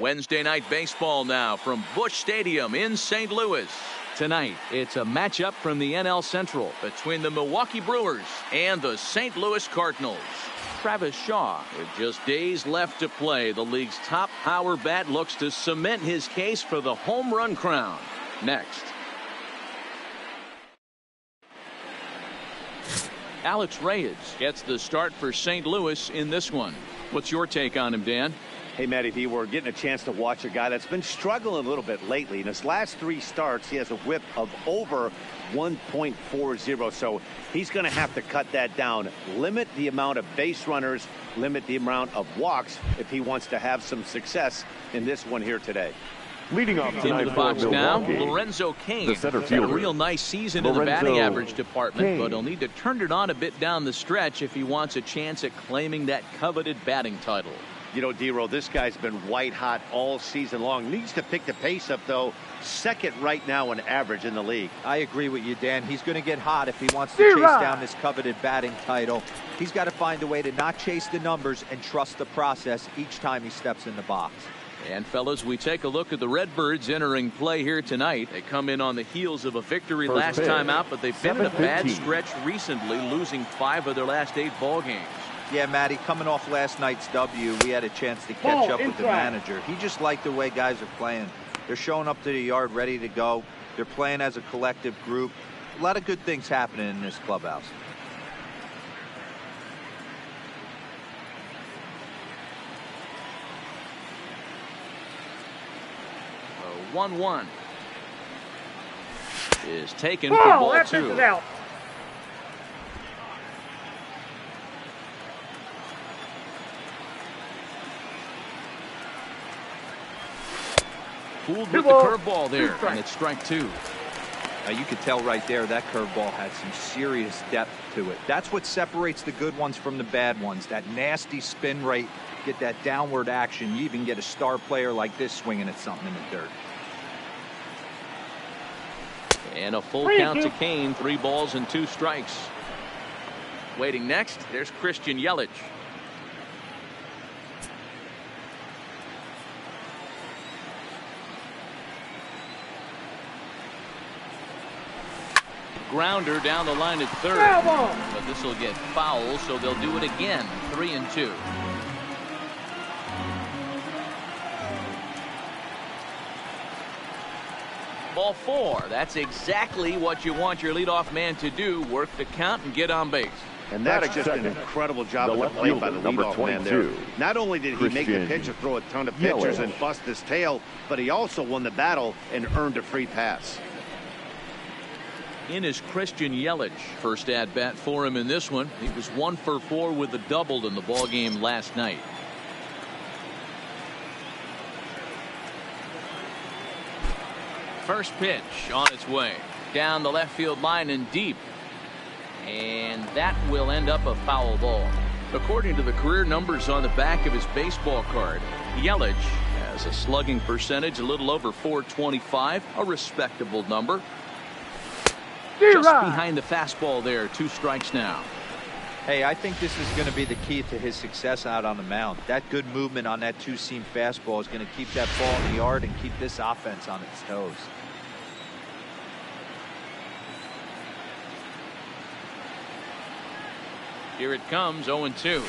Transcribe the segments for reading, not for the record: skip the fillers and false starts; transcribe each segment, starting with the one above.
Wednesday night baseball now from Busch Stadium in St. Louis. Tonight, it's a matchup from the NL Central between the Milwaukee Brewers and the St. Louis Cardinals. Travis Shaw, with just days left to play, the league's top power bat looks to cement his case for the home run crown. Next. Alex Reyes gets the start for St. Louis in this one. What's your take on him, Dan? Hey, Matty V, we're getting a chance to watch a guy that's been struggling a little bit lately. In his last 3 starts, he has a whip of over 1.40, so he's going to have to cut that down, limit the amount of base runners, limit the amount of walks if he wants to have some success in this one here today. Leading off into the box now, Lorenzo Cain. The center had a fielder. real nice season in the batting average department, but he'll need to turn it on a bit down the stretch if he wants a chance at claiming that coveted batting title. You know, D-Roll, this guy's been white hot all season long. Needs to pick the pace up, though. Second right now in average in the league. I agree with you, Dan. He's going to get hot if he wants to chase down this coveted batting title. He's got to find a way to not chase the numbers and trust the process each time he steps in the box. And fellas, we take a look at the Redbirds entering play here tonight. They come in on the heels of a victory last time out, but they've been in a bad stretch recently, losing 5 of their last 8 ball games. Yeah, Matty, coming off last night's W, we had a chance to catch up with the manager. He just liked the way guys are playing. They're showing up to the yard ready to go. They're playing as a collective group. A lot of good things happening in this clubhouse. A 1-1 is taken for ball 2. Fooled with the curveball there, and it's strike 2. Now you could tell right there that curveball had some serious depth to it. That's what separates the good ones from the bad ones. That nasty spin rate, get that downward action. You even get a star player like this swinging at something in the dirt. And a full count to Cain, 3 balls and 2 strikes. Waiting next, there's Christian Yelich. Grounder down the line at third, but this will get foul, so they'll do it again. 3-2. Ball 4. That's exactly what you want your leadoff man to do: work the count and get on base. And that's just an incredible job of the plate by the leadoff man there. Not only did he make the pitcher throw a ton of pitchers and bust his tail, but he also won the battle and earned a free pass. In is Christian Yelich. First at bat for him in this one. He was 1 for 4 with a double in the ball game last night. First pitch on its way down the left field line and deep, and that will end up a foul ball. According to the career numbers on the back of his baseball card, Yelich has a slugging percentage a little over .425, a respectable number. Just behind the fastball there. 2 strikes now. Hey, I think this is going to be the key to his success out on the mound. That good movement on that 2-seam fastball is going to keep that ball in the yard and keep this offense on its toes. Here it comes, 0-2.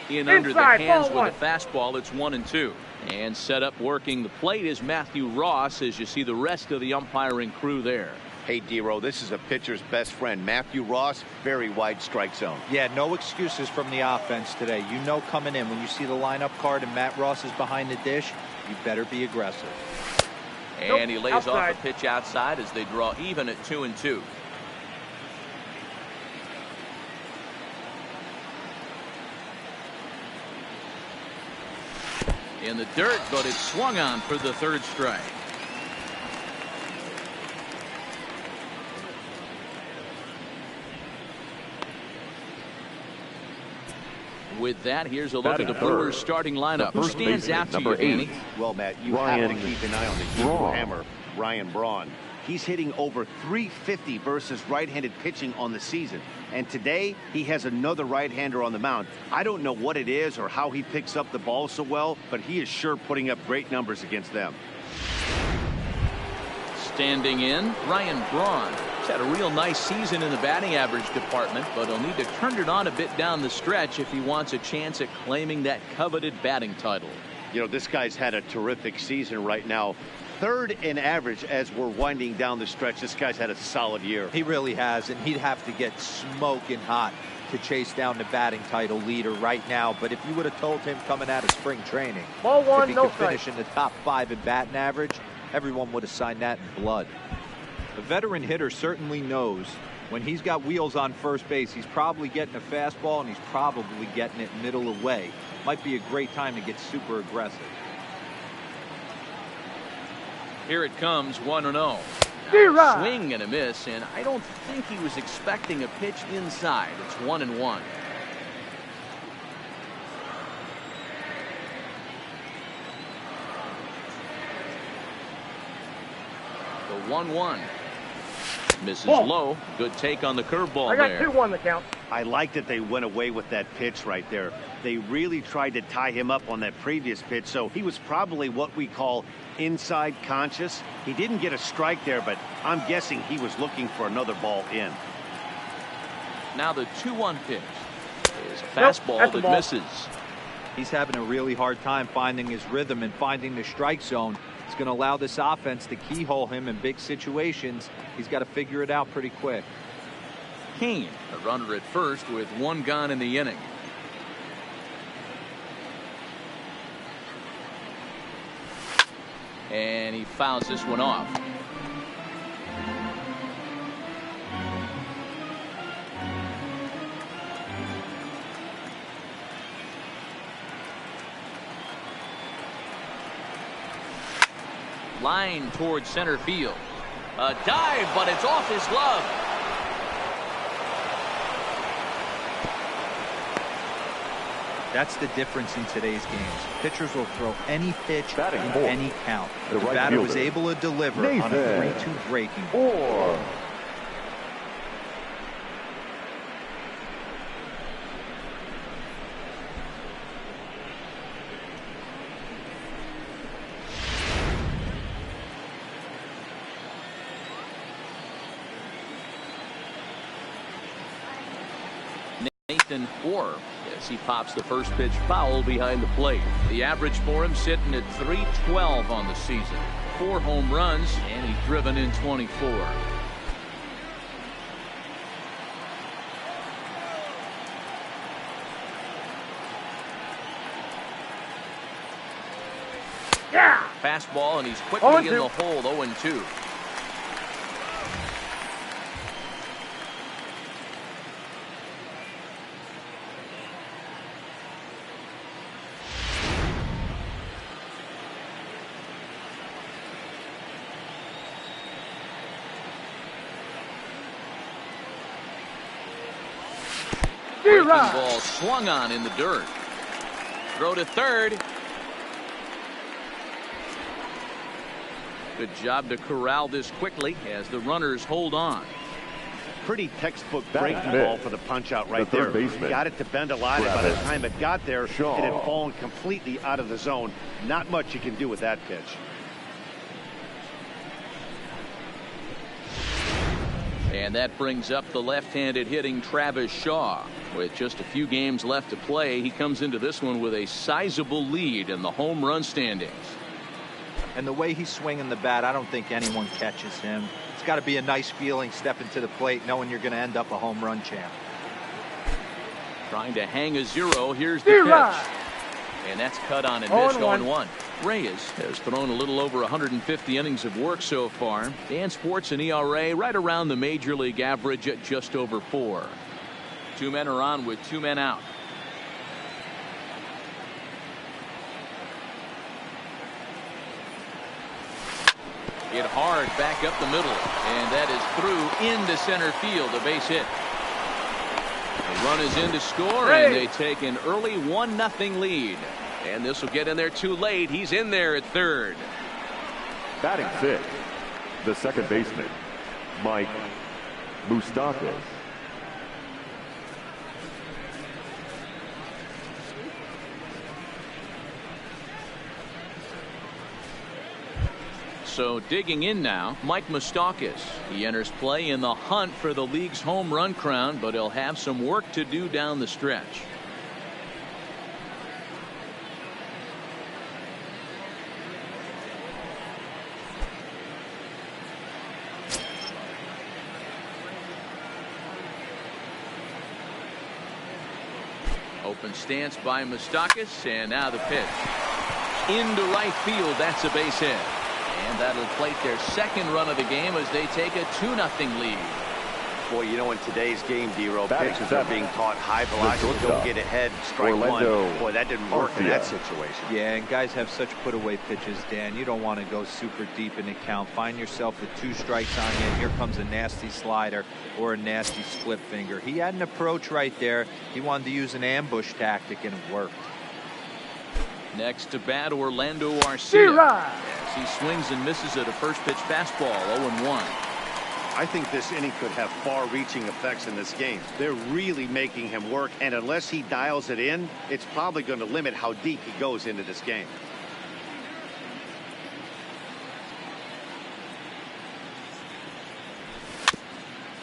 In under the hands with a fastball, it's 1-2. And set up working the plate is Matthew Ross, as you see the rest of the umpiring crew there. Hey, D-Roll, this is a pitcher's best friend. Matthew Ross, very wide strike zone. Yeah, no excuses from the offense today. You know coming in, when you see the lineup card and Matt Ross is behind the dish, you better be aggressive. And he lays off a pitch outside as they draw even at 2-2. In the dirt, but it's swung on for the 3rd strike. With that, here's a look at the Brewers starting lineup. Who stands out to you, Danny? Well, Matt, you have to keep an eye on the Eagle hammer, Ryan Braun. he's hitting over .350 versus right-handed pitching on the season. And today, he has another right-hander on the mound. I don't know what it is or how he picks up the ball so well, but he is sure putting up great numbers against them. Standing in, Ryan Braun. He's had a real nice season in the batting average department, but he'll need to turn it on a bit down the stretch if he wants a chance at claiming that coveted batting title. You know, this guy's had a terrific season right now. Third in average as we're winding down the stretch. This guy's had a solid year. He really has, and he'd have to get smoking hot to chase down the batting title leader right now. But if you would have told him coming out of spring training if he could finish in the top 5 in batting average, everyone would have signed that in blood. The veteran hitter certainly knows when he's got wheels on first base, he's probably getting a fastball and he's probably getting it middle away. Might be a great time to get super aggressive. Here it comes, 1-0. Swing and a miss, and I don't think he was expecting a pitch inside. It's 1-1. The 1-1. Misses low. Good take on the curveball there. I got 2-1 the count. I like that they went away with that pitch right there. They really tried to tie him up on that previous pitch, so he was probably what we call inside conscious. He didn't get a strike there, but I'm guessing he was looking for another ball in. Now the 2-1 pitch is a fastball that misses. He's having a really hard time finding his rhythm and finding the strike zone. It's going to allow this offense to keyhole him in big situations. He's got to figure it out pretty quick. Kane, a runner at first with 1 gone in the inning. And he fouls this one off. Line towards center field. A dive, but it's off his glove. That's the difference in today's games. Pitchers will throw any pitch in any count. The right batter fielder, was able to deliver on a 3-2 breaking. Nathan Orr as he pops the first pitch foul behind the plate. The average for him sitting at .312 on the season. 4 home runs, and he's driven in 24. Yeah. Fastball, and he's quickly in the hole. 0-2. Breaking ball swung on in the dirt. Throw to third. Good job to corral this quickly as the runners hold on. Pretty textbook breaking ball for the punch out right there. Got it to bend a lot, and by the time it got there, it had fallen completely out of the zone. Not much you can do with that pitch. And that brings up the left-handed hitting Travis Shaw. With just a few games left to play, he comes into this one with a sizable lead in the home run standings. And the way he's swinging the bat, I don't think anyone catches him. It's got to be a nice feeling stepping to the plate knowing you're going to end up a home run champ. Trying to hang a 0. Here's the pitch. And that's cut on and missed. 0-1. Reyes has thrown a little over 150 innings of work so far and sports an ERA right around the major league average at just over 4. 2 men are on with 2 men out. Hit hard back up the middle, and that is through into center field. A base hit. The run is in to score, and they take an early 1-0 lead. And this will get in there too late. He's in there at third. Batting 6, the second baseman, Mike Moustakas. So digging in now, Mike Moustakas. He enters play in the hunt for the league's home run crown, but he'll have some work to do down the stretch. Open stance by Moustakas, and now the pitch. Into right field, that's a base hit. And that'll plate their second run of the game as they take a 2-0 lead. Boy, you know, in today's game, D-Row, pitchers are being taught high velocity, don't get ahead, strike one. Boy, that didn't work in that situation. Yeah, and guys have such put-away pitches, Dan. You don't want to go super deep in the count. Find yourself with 2 strikes on you, and here comes a nasty slider or a nasty split finger. He had an approach right there. He wanted to use an ambush tactic, and it worked. Next to bat, Orlando Arcia. As he swings and misses at a first pitch fastball, 0-1. I think this inning could have far-reaching effects in this game. They're really making him work, and unless he dials it in, it's probably going to limit how deep he goes into this game.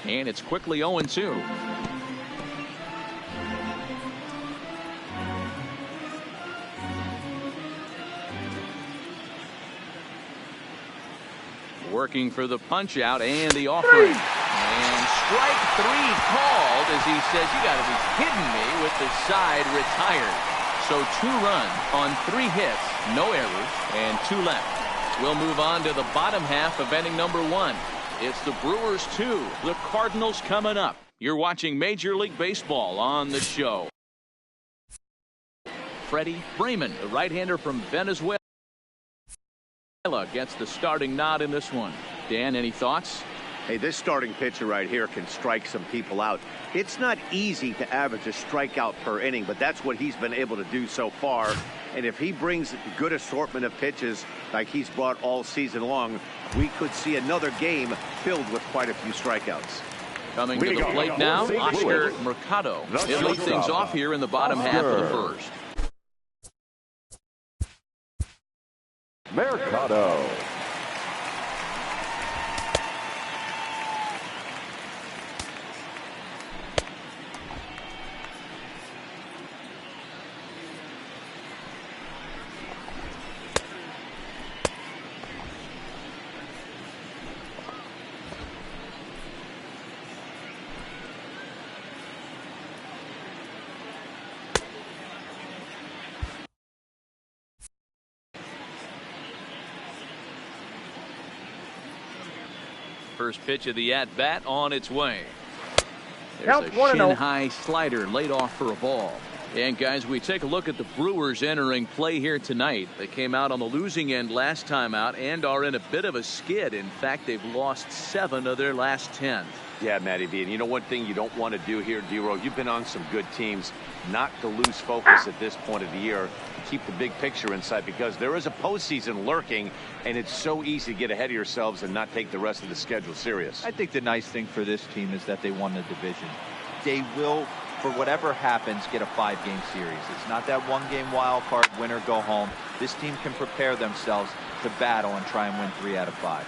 And it's quickly 0-2. Working for the punch out and the offering. And strike 3 called as he says, you got to be kidding me, with the side retired. So 2 runs on 3 hits, no errors, and 2 left. We'll move on to the bottom half of inning number 1. It's the Brewers 2, the Cardinals coming up. You're watching Major League Baseball on the show. Freddie Freeman, the right-hander from Venezuela, gets the starting nod in this one. Dan, any thoughts? Hey, this starting pitcher right here can strike some people out. It's not easy to average a strikeout per inning, but that's what he's been able to do so far. And if he brings a good assortment of pitches like he's brought all season long, we could see another game filled with quite a few strikeouts. Coming to the plate now, Oscar Mercado. He'll lead things off here in the bottom half of the first. Mercado. First pitch of the at-bat on its way. There's a shin-high slider laid off for a ball. And guys, we take a look at the Brewers entering play here tonight. They came out on the losing end last time out and are in a bit of a skid. In fact, they've lost 7 of their last 10. Yeah, Matty V. And you know one thing you don't want to do here, D-Row, you've been on some good teams, not to lose focus at this point of the year. Keep the big picture in sight, because there is a postseason lurking, and it's so easy to get ahead of yourselves and not take the rest of the schedule serious. I think the nice thing for this team is that they won the division. They will, for whatever happens, get a 5-game series. It's not that 1-game wild card, win or go home. This team can prepare themselves to battle and try and win 3 out of 5.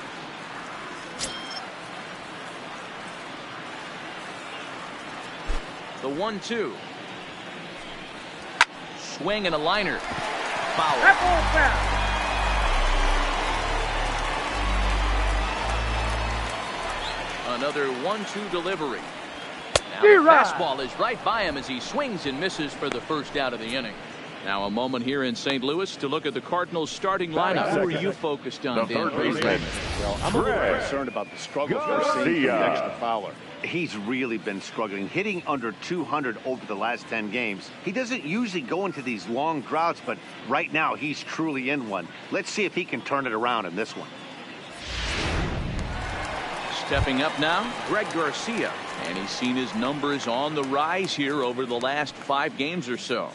The 1-2. Swing and a liner. Foul. Another 1-2 delivery. Now the fastball is right by him as he swings and misses for the first out of the inning. Now a moment here in St. Louis to look at the Cardinals starting lineup. Who are you focused on, Dan? Well, I'm a little concerned about the struggles we're seeing from Dexter Fowler. He's really been struggling, hitting under 200 over the last 10 games. He doesn't usually go into these long droughts, but right now he's truly in one. Let's see if he can turn it around in this one. Stepping up now, Greg Garcia. And he's seen his numbers on the rise here over the last 5 games or so.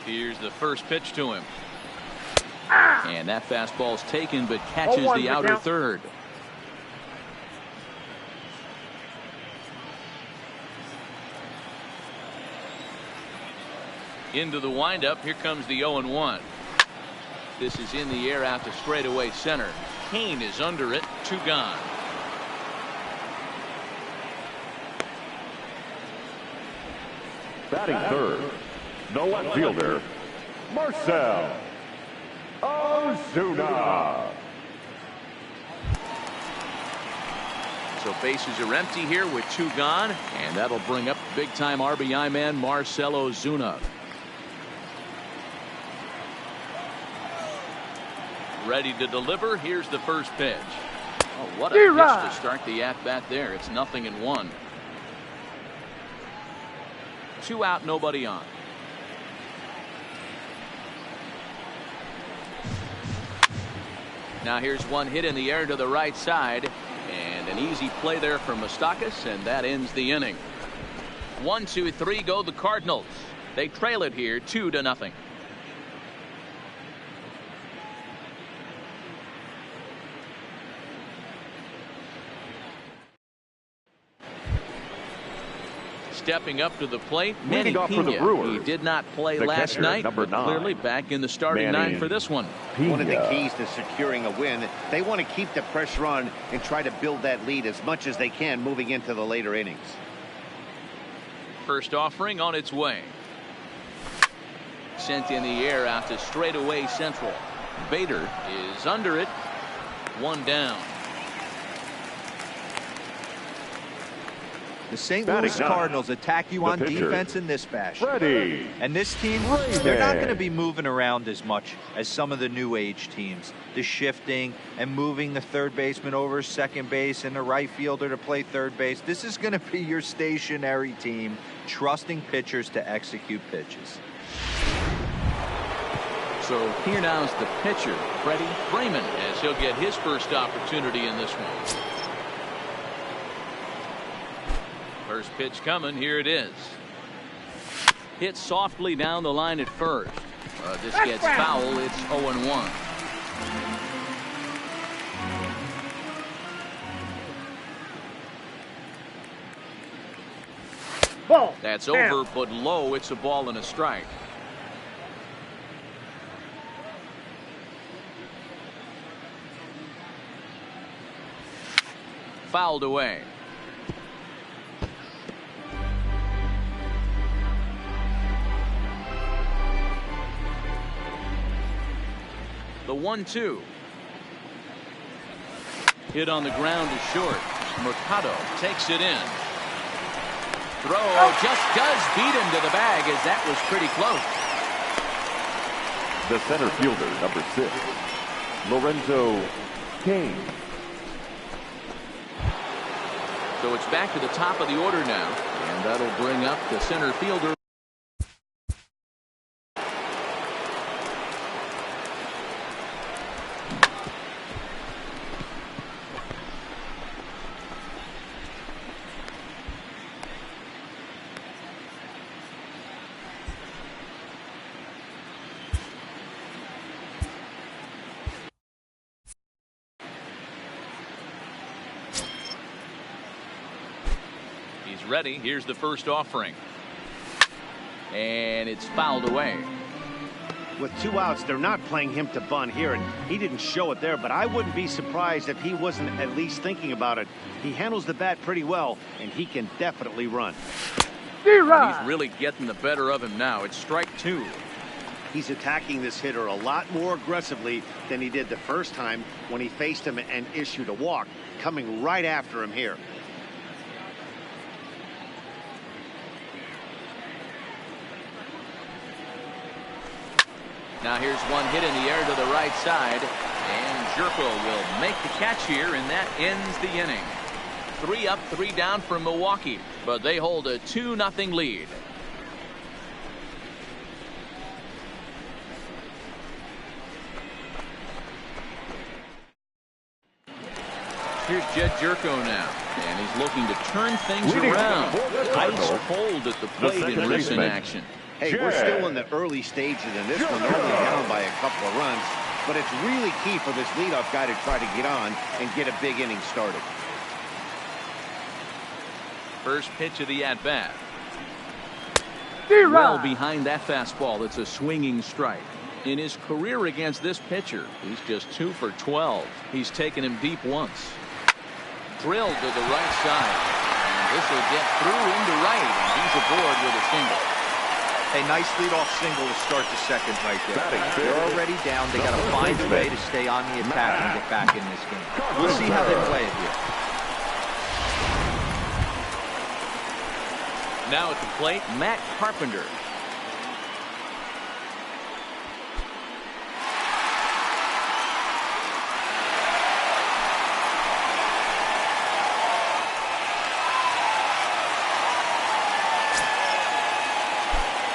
Here's the first pitch to him. And that fastball's taken, but catches the outer third. Into the windup. Here comes the 0-1. This is in the air out to straightaway center. Kane is under it. 2 gone. Batting third, no one fielder, Marcell Ozuna. So bases are empty here with 2 gone, and that'll bring up big-time RBI man Marcell Ozuna. Ready to deliver. Here's the first pitch. Oh, what a pitch to start the at-bat there. It's 0-1. 2 out, nobody on. Now here's one hit in the air to the right side, and an easy play there for Moustakas, and that ends the inning. 1, 2, 3 go the Cardinals. They trail it here 2-0. Stepping up to the plate, Manny Pena. He did not play last night, but clearly back in the starting 9 for this one. One of the keys to securing a win, they want to keep the pressure on and try to build that lead as much as they can moving into the later innings. First offering on its way. Sent in the air out to straightaway central. Bader is under it. 1 down. The St. Louis Cardinals attack you on defense in this fashion. And this team, they're not going to be moving around as much as some of the new age teams. The shifting and moving the third baseman over second base and the right fielder to play third base. This is going to be your stationary team, trusting pitchers to execute pitches. So here now is the pitcher, Freddie Freeman, as he'll get his first opportunity in this one. First pitch coming. Here it is. Hit softly down the line at first. This gets foul. It's 0-1. Ball. That's over, but low. It's a ball and a strike. Fouled away. The 1-2. Hit on the ground to short. Mercado takes it in. Throw just does beat him to the bag, as that was pretty close. The center fielder, number 6, Lorenzo Kane. So it's back to the top of the order now, and that'll bring up the center fielder. Ready. Here's the first offering, and it's fouled away. With 2 outs, they're not playing him to bunt here, and he didn't show it there, but I wouldn't be surprised if he wasn't at least thinking about it. He handles the bat pretty well, and he can definitely run. He's really getting the better of him now. It's strike 2. He's attacking this hitter a lot more aggressively than he did the first time when he faced him and issued a walk, coming right after him here. Now here's one hit in the air to the right side, and Jerko will make the catch here, and that ends the inning. 3 up, 3 down for Milwaukee, but they hold a 2-0 lead. Here's Jed Jerko now, and he's looking to turn things around. Ice cold at the plate in recent action. Hey, we're still in the early stages in this one. They're only down by a couple of runs. But it's really key for this leadoff guy to try to get on and get a big inning started. First pitch of the at-bat. Well behind that fastball. It's a swinging strike. In his career against this pitcher, he's just 2 for 12. He's taken him deep once. Drilled to the right side. And this will get through into right. And he's aboard with a single. A nice leadoff single to start the second right there. They're already down. They got to find a way to stay on the attack and get back in this game. We'll see how they play it here. Now at the plate, Matt Carpenter.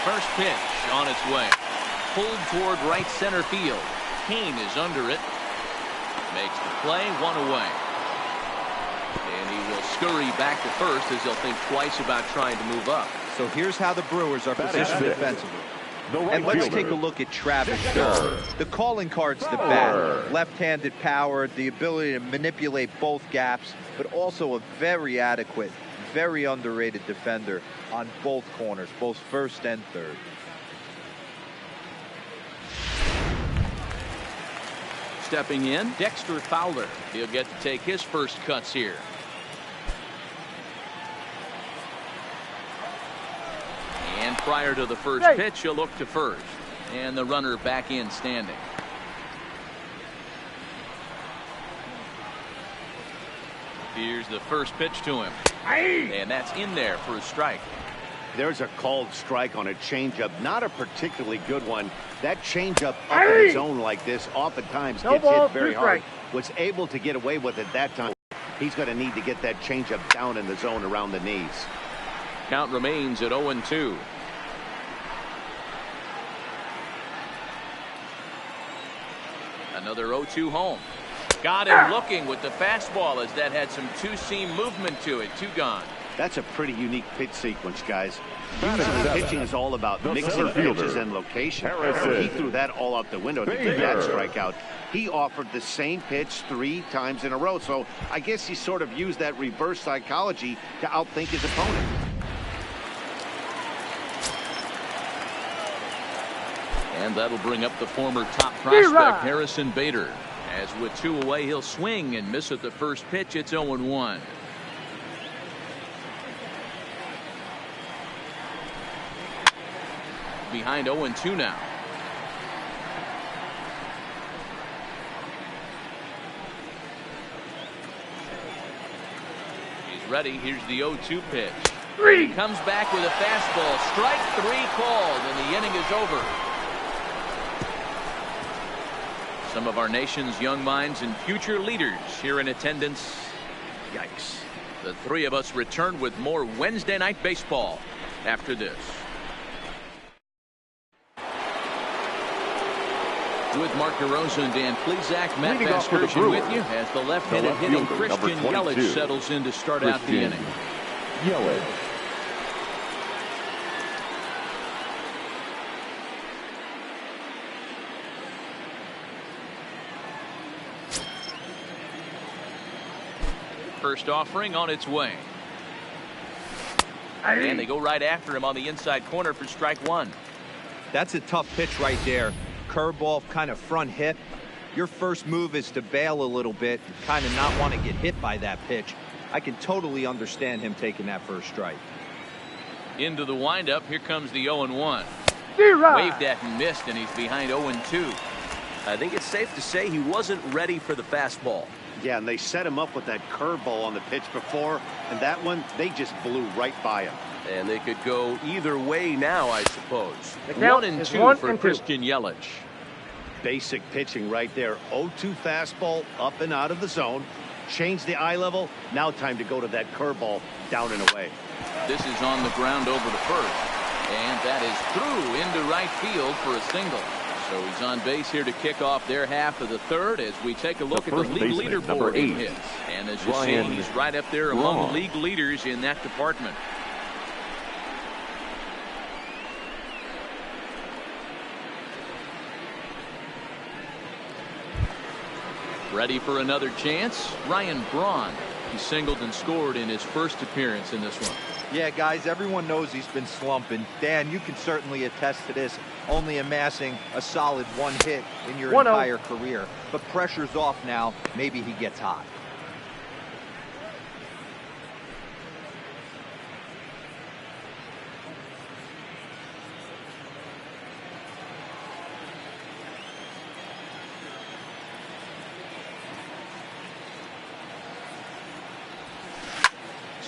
First pitch on its way. Pulled toward right center field. Kane is under it. Makes the play, 1 away. And he will scurry back to first as he'll think twice about trying to move up. So here's how the Brewers are positioned defensively. And let's take a look at Travis Shaw. The calling card's the bat. Left-handed power, the ability to manipulate both gaps, but also a very adequate, very underrated defender on both corners, both first and third. Stepping in, Dexter Fowler. He'll get to take his first cuts here. And prior to the first pitch, he'll look to first. And the runner back in standing. Here's the first pitch to him. And that's in there for a strike. There's a called strike on a changeup, not a particularly good one. That changeup up in the zone like this oftentimes gets hit very hard. Was able to get away with it that time. He's going to need to get that changeup down in the zone around the knees. Count remains at 0-2. Another 0-2 home. Got him looking with the fastball as that had some two-seam movement to it. 2 gone. That's a pretty unique pitch sequence, guys. Usually pitching is all about mixing pitches and location. He threw that all out the window to get that strikeout. He offered the same pitch 3 times in a row. So I guess he sort of used that reverse psychology to outthink his opponent. And that'll bring up the former top prospect, Harrison Bader. As with 2 away, he'll swing and miss at the first pitch. It's 0-1. Behind 0-2 now. He's ready. Here's the 0-2 pitch. He comes back with a fastball. Strike 3 called, and the inning is over. Some of our nation's young minds and future leaders here in attendance. Yikes. The 3 of us return with more Wednesday night baseball after this. With Mark DeRosa and Dan Plesac, Matt Vasgersian with you as the left-handed hitting Christian Yelich settles in to start out the inning. Yelich. First offering on its way. And they go right after him on the inside corner for strike 1. That's a tough pitch right there. Curveball, kind of front hip. Your first move is to bail a little bit, kind of not want to get hit by that pitch. I can totally understand him taking that first strike. Into the windup. Here comes the 0-1. Waved at and missed, and he's behind 0-2. I think it's safe to say he wasn't ready for the fastball. Yeah, and they set him up with that curveball on the pitch before, and that one, they just blew right by him. And they could go either way now, I suppose. 1-2 for Christian Yelich. Basic pitching right there. 0-2 fastball up and out of the zone. Change the eye level. Now time to go to that curveball down and away. This is on the ground over the first. And that is through into right field for a single. So he's on base here to kick off their half of the third as we take a look at the league leaderboard in hits. And as you see, he's right up there among league leaders in that department. Ready for another chance? Ryan Braun. He singled and scored in his first appearance in this one. Yeah, guys, everyone knows he's been slumping. Dan, you can certainly attest to this, only amassing a solid 1 hit in your entire career. But pressure's off now. Maybe he gets hot.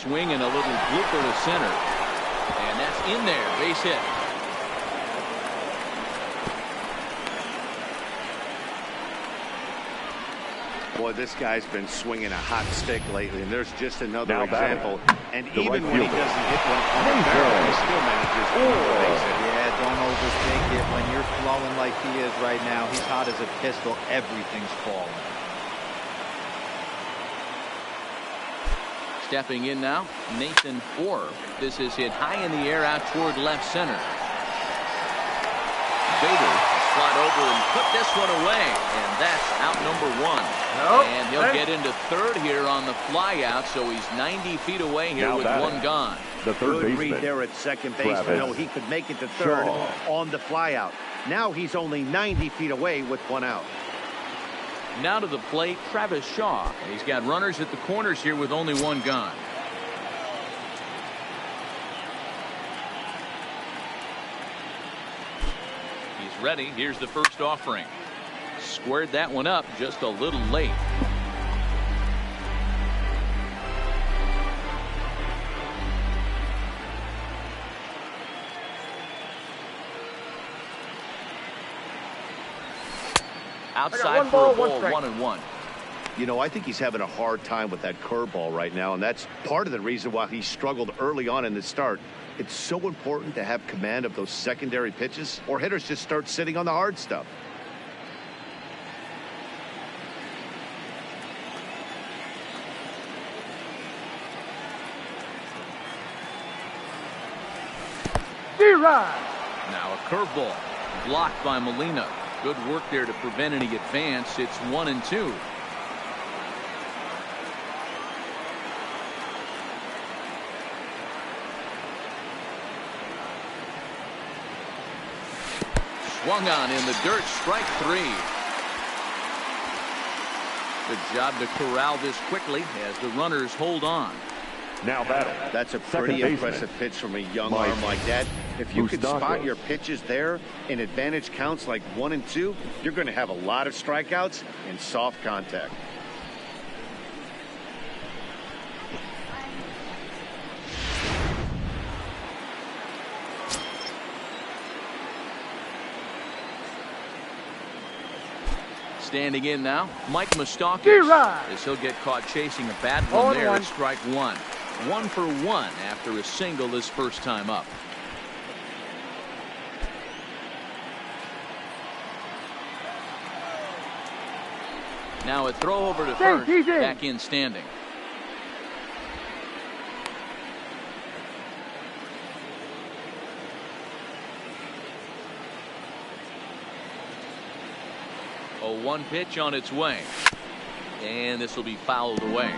Swing and a little blooper to center. And that's in there. Base hit. Boy, this guy's been swinging a hot stick lately, and there's just another Now example. And the even right when he fielder. doesn't hit one on the barrel, he still manages to base it. Yeah, don't overthink it. When you're flowing like he is right now, he's hot as a pistol. Everything's falling. Stepping in now, Nathan Orr. This is hit high in the air out toward left center. Bader slide over and put this one away, and that's out number 1. And he'll get into third here on the fly out, so he's 90 feet away here Now with batting. 1 gone. The third Good baseman. read there at second base. Travis No, he could make it to third Shaw. on the flyout. Now he's only 90 feet away with 1 out. Now to the plate, Travis Shaw. He's got runners at the corners here with only 1 gone. He's ready. Here's the first offering. Squared that one up just a little late. Outside for a ball, 1-1. You know, I think he's having a hard time with that curveball right now, and that's part of the reason why he struggled early on in the start. It's so important to have command of those secondary pitches, or hitters just start sitting on the hard stuff. Now a curveball blocked by Molina. Good work there to prevent any advance. It's 1-2. Swung on in the dirt. Strike 3. Good job to corral this quickly as the runners hold on. Now batting. That's a Second pretty baseman. impressive pitch from a young Mike arm like that. If you can spot Moustakas. your pitches there in advantage counts like 1 and 2, you're going to have a lot of strikeouts and soft contact. Standing in now, Mike Moustakas. As he'll get caught chasing a bad one there at strike 1. 1 for 1 after a single his first time up. Now a throw over to first. Back in standing. A 1 pitch on its way. And this will be fouled away.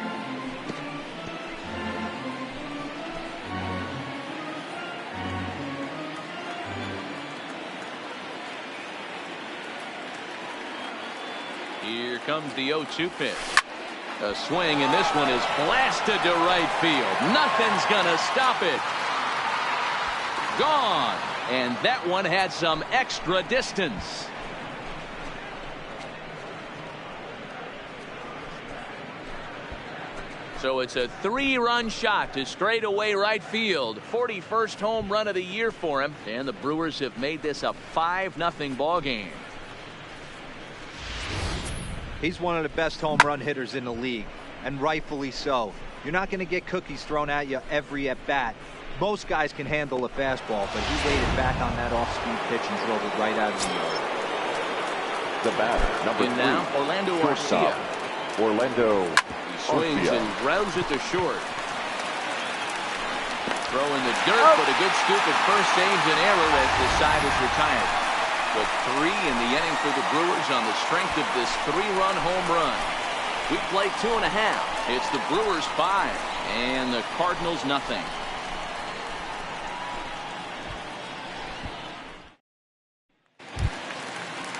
Here comes the 0-2 pitch. A swing, and this one is blasted to right field. Nothing's gonna stop it. Gone. And that one had some extra distance. So it's a 3-run shot to straightaway right field. 41st home run of the year for him. And the Brewers have made this a 5-0 ball game. He's one of the best home run hitters in the league, and rightfully so. You're not going to get cookies thrown at you every at-bat. Most guys can handle a fastball, but he waited back on that off-speed pitch and drove it right out of the yard. The batter, number In 3. now, Orlando Shortstop, Arcia. Orlando He swings Arcia. and grounds it to short. Throw in the dirt, but a good scoop at first saves an error as the side is retired. But 3 in the inning for the Brewers on the strength of this 3-run home run. We play 2.5. It's the Brewers 5 and the Cardinals nothing.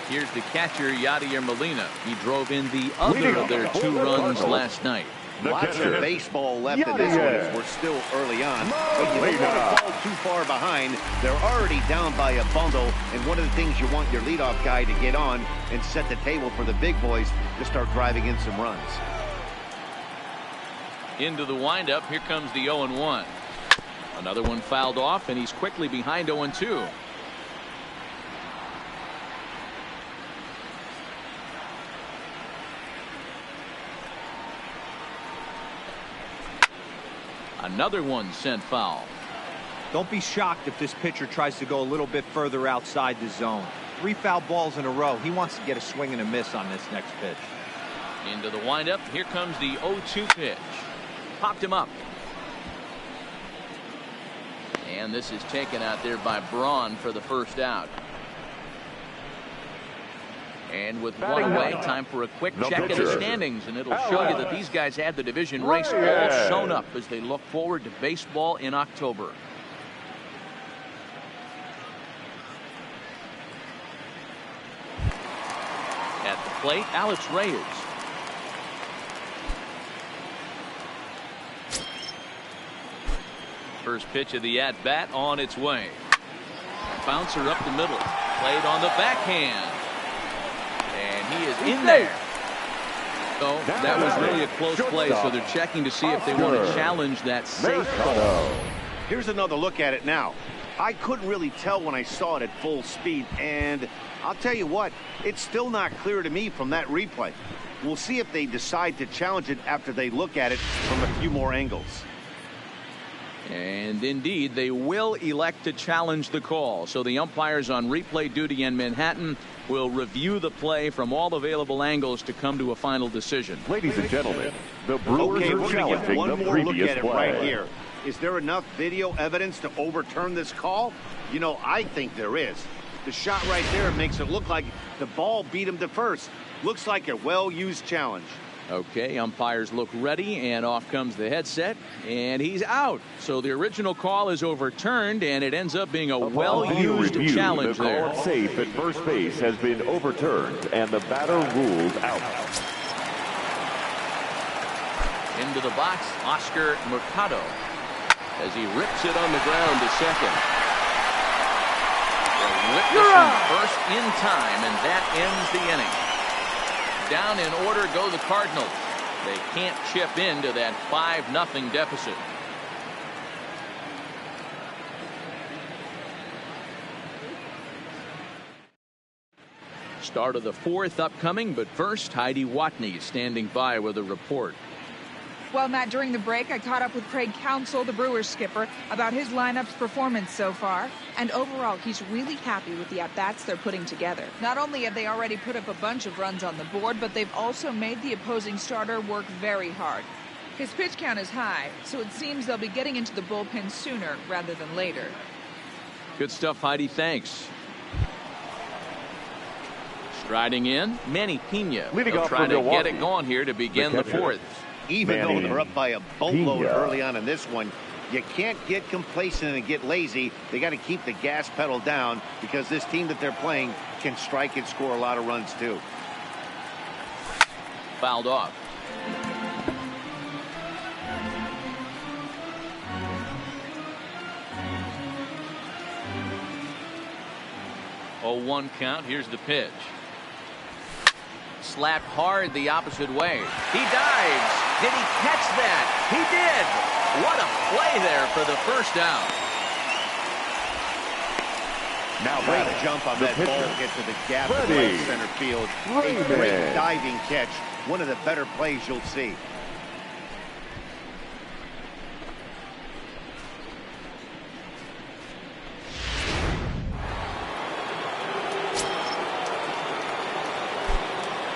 Here's the catcher, Yadier Molina. He drove in the other of their 2 runs last night. Lots of baseball left in this one as we're still early on. But you don't want to fall too far behind. They're already down by a bundle. And one of the things you want your leadoff guy to get on and set the table for the big boys to start driving in some runs. Into the windup. Here comes the 0-1. Another one fouled off, and he's quickly behind 0-2. Another one sent foul. Don't be shocked if this pitcher tries to go a little bit further outside the zone. 3 foul balls in a row. He wants to get a swing and a miss on this next pitch. Into the windup. Here comes the 0-2 pitch. Popped him up. And this is taken out there by Braun for the first out. And with one away, time for a quick check of the standings, and it'll show you that these guys had the division race all sewn up as they look forward to baseball in October. At the plate, Alex Reyes. First pitch of the at-bat on its way. Bouncer up the middle. Played on the backhand. And he is in there. So that was really a close play, so they're checking to see if they want to challenge that safe call. Here's another look at it now. I couldn't really tell when I saw it at full speed, and I'll tell you what, it's still not clear to me from that replay. We'll see if they decide to challenge it after they look at it from a few more angles. And indeed, they will elect to challenge the call. So the umpires on replay duty in Manhattan will review the play from all available angles to come to a final decision. Ladies and gentlemen, the Brewers are challenging one the more look previous at it play. right here. Is there enough video evidence to overturn this call? You know, I think there is. The shot right there makes it look like the ball beat him to first. Looks like a well-used challenge. Okay, umpires look ready, and off comes the headset, and he's out. So the original call is overturned, and it ends up being a well-used challenge there. The call safe at first base has been overturned, and the batter ruled out. Into the box, Oscar Mercado, as he rips it on the ground to second. The witnessing first in time, and that ends the inning. Down in order go the Cardinals. They can't chip into that 5-0 deficit. Start of the 4th upcoming, but first, Heidi Watney standing by with a report. Well, Matt, during the break, I caught up with Craig Counsell, the Brewers skipper, about his lineup's performance so far. And overall, he's really happy with the at-bats they're putting together. Not only have they already put up a bunch of runs on the board, but they've also made the opposing starter work very hard. His pitch count is high, so it seems they'll be getting into the bullpen sooner rather than later. Good stuff, Heidi. Thanks. Striding in, Manny Pena. They'll try to get it going here to begin the 4th. Even though they're up by a boatload early on in this one, you can't get complacent and get lazy. They got to keep the gas pedal down because this team that they're playing can strike and score a lot of runs too. Fouled off. Oh, 1 count. Here's the pitch. Slapped hard the opposite way. He dives. Did he catch that? He did. What a play there for the first down. Now great jump on that ball, get to the gap in right center field. A great diving catch. One of the better plays you'll see.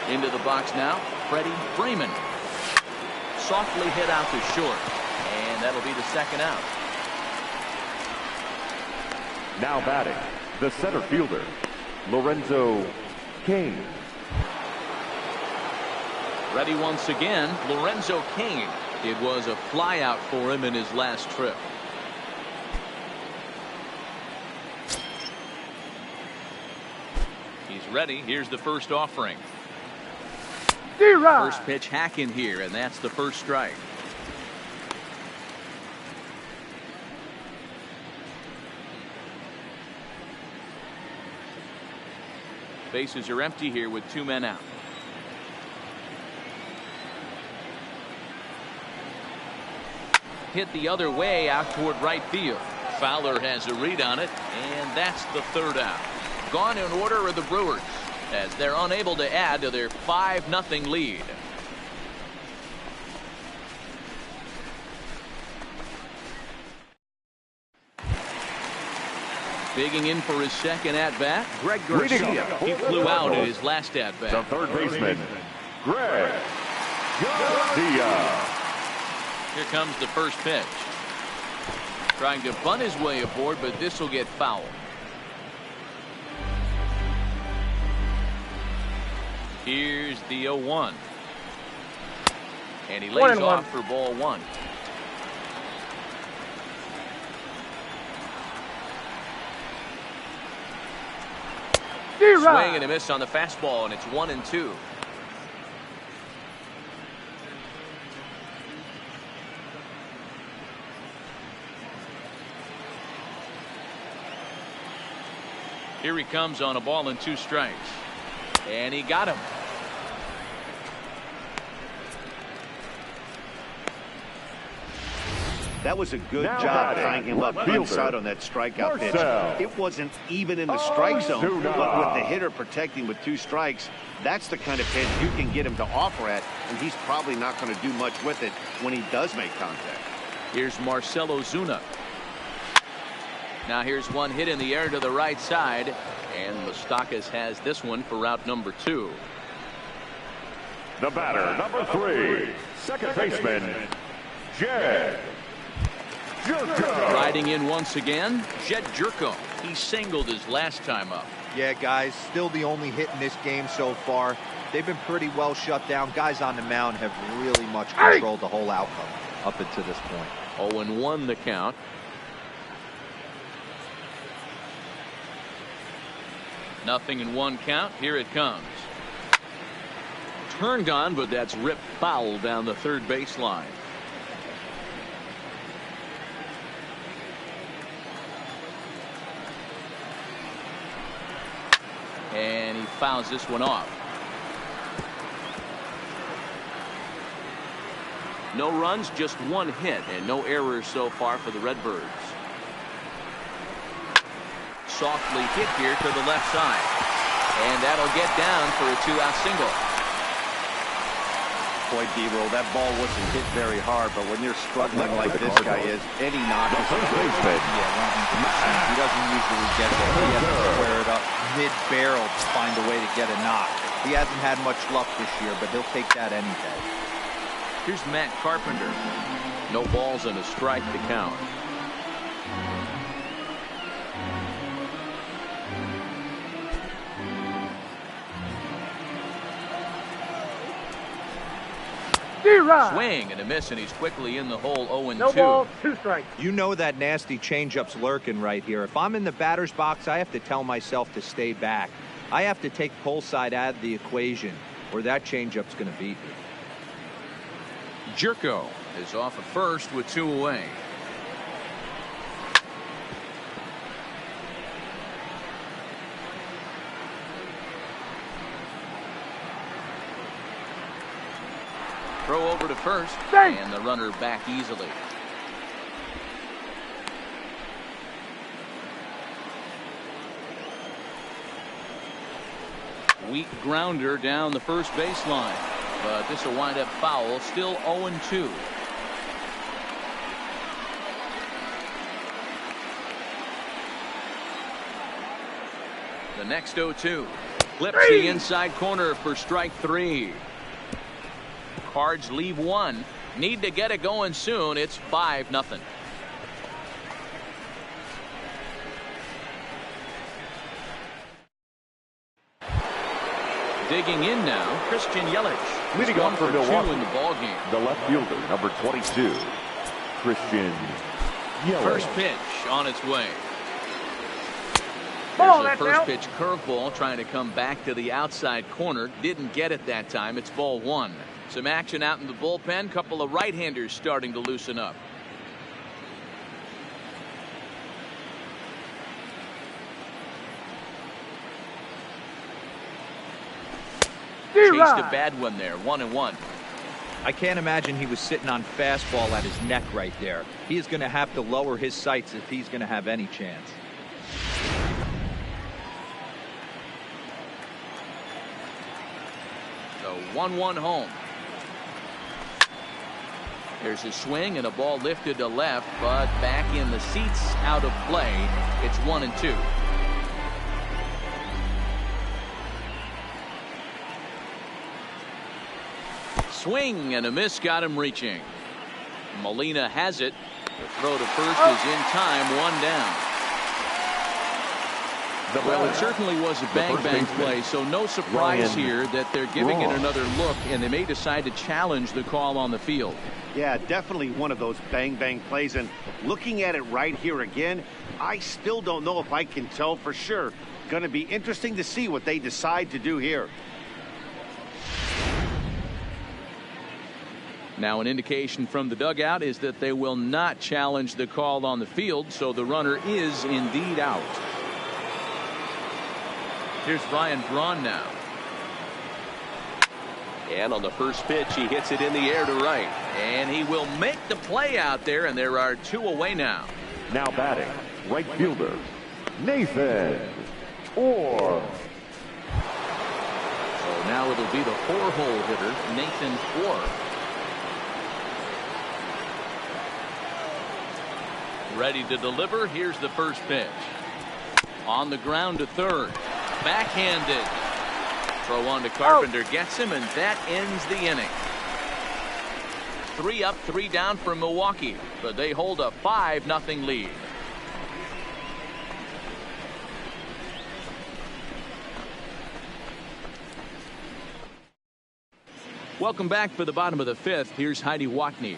Into the box now, Freddie Freeman. Softly hit out to short, and that'll be the 2nd out. Now batting, the center fielder, Lorenzo Kane. Ready once again, Lorenzo Kane. It was a flyout for him in his last trip. He's ready. Here's the first offering. First pitch hack in here, and that's the first strike. Bases are empty here with 2 men out. Hit the other way out toward right field. Fowler has a read on it, and that's the third out. Gone in order are the Brewers, as they're unable to add to their 5-0 lead. Digging in for his second at-bat, Greg Garcia. He flew out in his last at-bat. The third baseman, Greg Garcia. Here comes the first pitch. Trying to bunt his way aboard, but this will get foul. Here's the 0-1. And he lays off for ball 1. Swing and a miss on the fastball, and it's 1-2. Here he comes on a ball and 2 strikes. And he got him. That was a good job tying him up inside on that strikeout pitch. It wasn't even in the strike zone, but with the hitter protecting with 2 strikes, that's the kind of pitch you can get him to offer at, and he's probably not going to do much with it when he does make contact. Here's Marcell Ozuna. Now here's one hit in the air to the right side, and Moustakas has this one for route number 2. The batter, number 3, second baseman, Jed Jerko. Riding in once again, Jed Jerko. He singled his last time up. Yeah, guys, still the only hit in this game so far. They've been pretty well shut down. Guys on the mound have really much controlled the whole outcome up until this point. 0-1 the count. Nothing in 1 count. Here it comes. Turned on, but that's ripped foul down the third baseline. And he fouls this one off. No runs, just 1 hit, and no errors so far for the Redbirds. Softly hit here to the left side, and that'll get down for a 2-out single. Boy, D-Roll, that ball wasn't hit very hard, but when you're struggling like this guy is, any knock is a big hit. He doesn't usually get there. He has to square it up mid-barrel to find a way to get a knock. He hasn't had much luck this year, but he'll take that any day. Here's Matt Carpenter. No balls and a strike to count. Swing and a miss, and he's quickly in the hole. 0-2. No ball, 2 strikes. You know that nasty changeup's lurking right here. If I'm in the batter's box, I have to tell myself to stay back. I have to take pull side out of the equation, or that changeup's going to beat me. Jerko is off at first with 2 away. Throw over to first, and the runner back easily. Weak grounder down the first baseline, but this will wind up foul. Still 0-2. The next 0-2 clips the inside corner for strike 3. Cards leave 1. Need to get it going soon. It's 5-0. Digging in now, Christian Yelich. Leading off for 1 for 2 Milwaukee, in the ball game. the left fielder, number 22, Christian Yelich. First pitch on its way. There's a first pitch curveball trying to come back to the outside corner. Didn't get it that time. It's ball 1. Some action out in the bullpen. Couple of right-handers starting to loosen up. Chased a bad one there. 1-1. I can't imagine he was sitting on fastball at his neck right there. He is going to have to lower his sights if he's going to have any chance. So 1-1 home. There's a swing and a ball lifted to left, but back in the seats, out of play. It's 1-2. Swing and a miss, got him reaching. Molina has it. The throw to first is in time, 1 down. Well, it certainly was a bang-bang play, so no surprise here that they're giving it another look, and they may decide to challenge the call on the field. Yeah, definitely one of those bang-bang plays, and looking at it right here again, I still don't know if I can tell for sure. Going to be interesting to see what they decide to do here. Now, an indication from the dugout is that they will not challenge the call on the field, so the runner is indeed out. Here's Ryan Braun now. And on the first pitch, he hits it in the air to right. And he will make the play out there, and there are 2 away now. Now batting, right fielder, Nathan Orr. So now it'll be the 4-hole hitter, Nathan Orr. Ready to deliver. Here's the first pitch. On the ground to third. Backhanded. Throw on to Carpenter. Gets him, and that ends the inning. 3 up, 3 down for Milwaukee, but they hold a 5-0 lead. Welcome back for the bottom of the 5th. Here's Heidi Watney.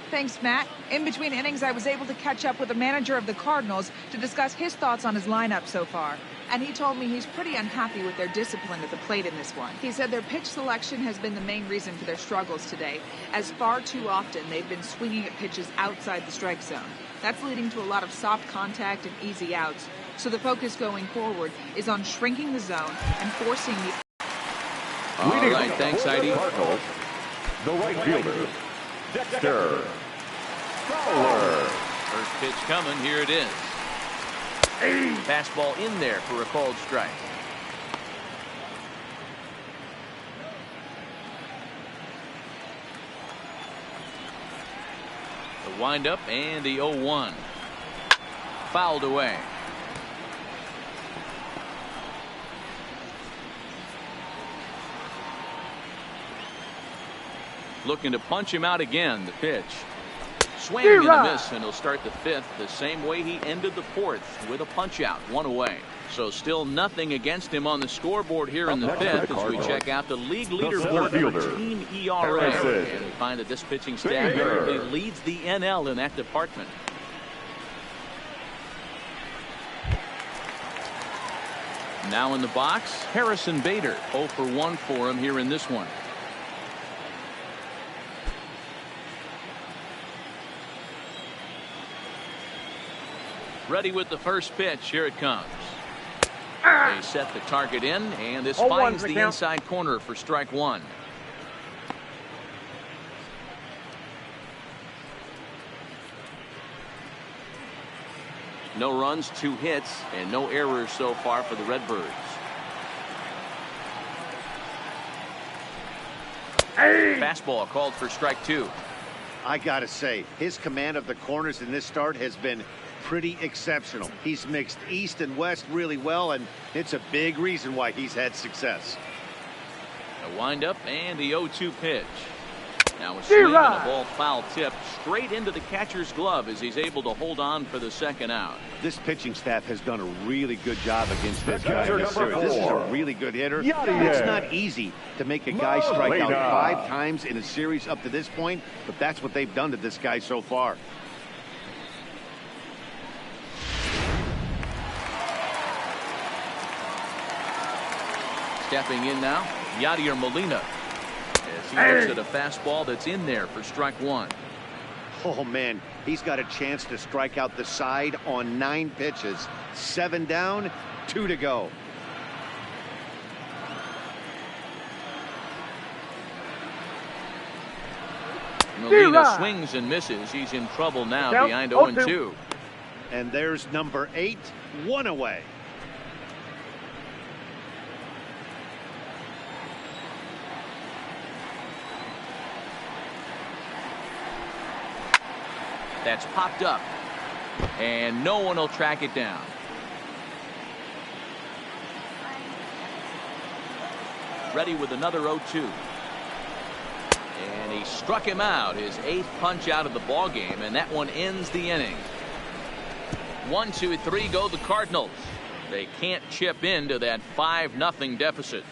Thanks, Matt. In between innings, I was able to catch up with the manager of the Cardinals to discuss his thoughts on his lineup so far. And he told me he's pretty unhappy with their discipline at the plate in this one. He said their pitch selection has been the main reason for their struggles today, as far too often they've been swinging at pitches outside the strike zone. That's leading to a lot of soft contact and easy outs. So the focus going forward is on shrinking the zone and forcing the... All right, thanks, Heidi. Cardinals, the right fielder, Dexter Fowler. First pitch coming. Here it is. Fastball in there for a called strike. The windup and the 0-1. Fouled away. Looking to punch him out again. The pitch. Swing and a miss, and he'll start the 5th the same way he ended the 4th, with a punch out, 1 away. So still nothing against him on the scoreboard here in the 5th as we check out the league leaderboard for team ERA. And we find that this pitching staff currently leads the NL in that department. Now in the box, Harrison Bader. 0 for 1 for him here in this one. Ready with the first pitch. Here it comes. They set the target in, and this finds the inside corner for strike 1. No runs, 2 hits, and no errors so far for the Redbirds. Fastball called for strike 2. I gotta say, his command of the corners in this start has been pretty exceptional. He's mixed east and west really well, and it's a big reason why he's had success. A windup and the 0-2 pitch. Now a swing and a ball foul tip straight into the catcher's glove as he's able to hold on for the second out. This pitching staff has done a really good job against this guy in this series. This is a really good hitter. It's not easy to make a guy strike out 5 times in a series up to this point, but that's what they've done to this guy so far. Stepping in now, Yadier Molina. As he looks at a fastball that's in there for strike 1. Oh, man, he's got a chance to strike out the side on 9 pitches. 7 down, 2 to go. Molina swings and misses. He's in trouble now, behind 0-2. And there's number 8, 1 away. That's popped up, and no one will track it down. Ready with another 0-2. And he struck him out, his 8th punch out of the ball game, and that one ends the inning. 1, 2, 3 go the Cardinals. They can't chip into that 5-0 deficit.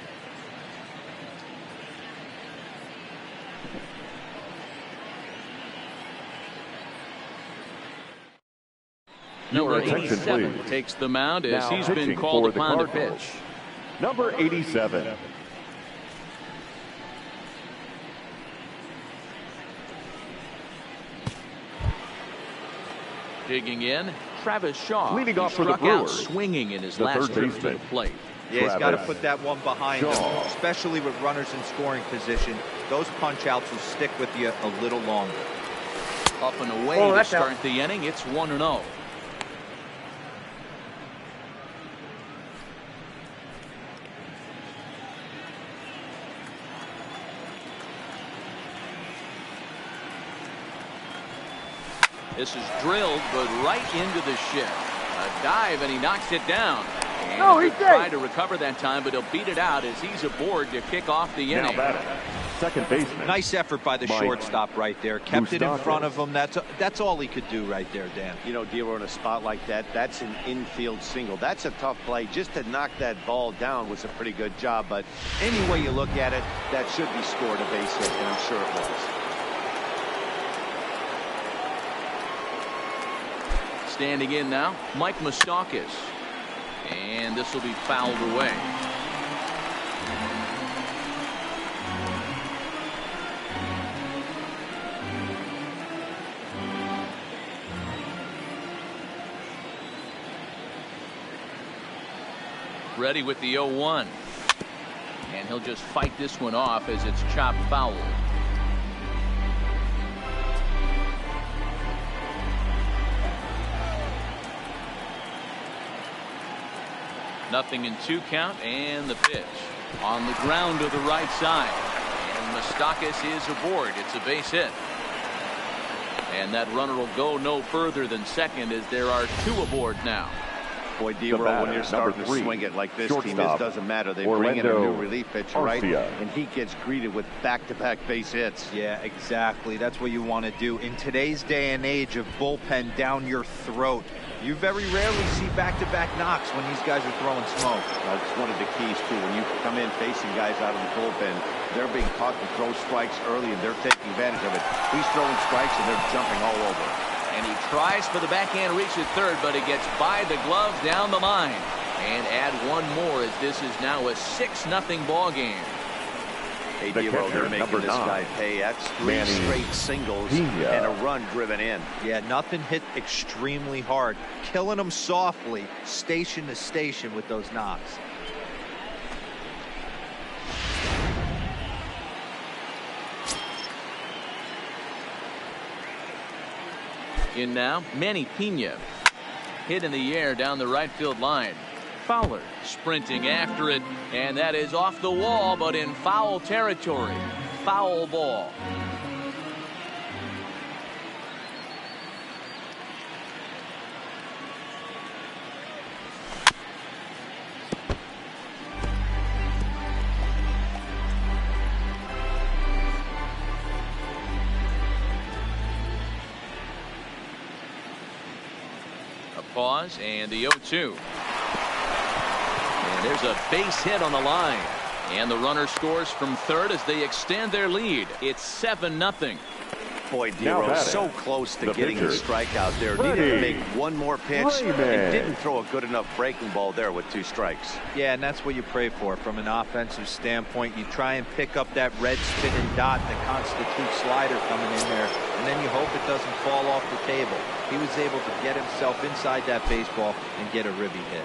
Number 87 takes the mound as he's been called upon to pitch. Number 87. Digging in, Travis Shaw. Leading off for the struck out Brewers, swinging in his the last third trip to the baseman. plate. Yeah, he's got to put that one behind him, especially with runners in scoring position. Those punch outs will stick with you a little longer. Up and away to start the inning. It's 1-0. This is drilled, but right into the shed. A dive, and he knocks it down. And he tried to recover that time, but he'll beat it out as he's aboard to kick off the inning. Second baseman. Nice effort by the shortstop right there. Kept it in front of him. That's all he could do right there, Dan. You know, Dero, in a spot like that, that's an infield single. That's a tough play. Just to knock that ball down was a pretty good job. But any way you look at it, that should be scored a base hit, and I'm sure it was. Standing in now, Mike Moustakas. And this will be fouled away. Ready with the 0-1. And he'll just fight this one off as it's chopped foul. Nothing in 2 count, and the pitch on the ground to the right side, and Moustakas is aboard. It's a base hit, and that runner will go no further than second as there are 2 aboard now. Boy, Dero, when you're starting to swing it like this team, it doesn't matter. They bring in a new relief pitcher, right? And he gets greeted with back-to-back base hits. Yeah, exactly. That's what you want to do. In today's day and age of bullpen down your throat, you very rarely see back-to-back knocks when these guys are throwing smoke. That's one of the keys, too. When you come in facing guys out of the bullpen, they're being taught to throw strikes early, and they're taking advantage of it. He's throwing strikes, and they're jumping all over. And he tries for the backhand reach at third, but it gets by the glove down the line. And add one more as this is now a 6-0 ball game. Hey, Dero, they're making this guy pay. That's 3 straight singles and a run driven in. Yeah, nothing hit extremely hard. Killing them softly, station to station with those knocks. In now, Manny Pena. Hit in the air down the right field line. Fowler sprinting after it, and that is off the wall, but in foul territory. Foul ball. pause and the 0-2. And there's a base hit on the line. And the runner scores from third as they extend their lead. It's 7-0. Boy, Dero, so close to getting the strikeout there. Needed to make one more pitch. And didn't throw a good enough breaking ball there with 2 strikes. Yeah, and that's what you pray for from an offensive standpoint. You try and pick up that red spinning dot that constitutes slider coming in there, and then you hope it doesn't fall off the table. He was able to get himself inside that baseball and get a ribby hit.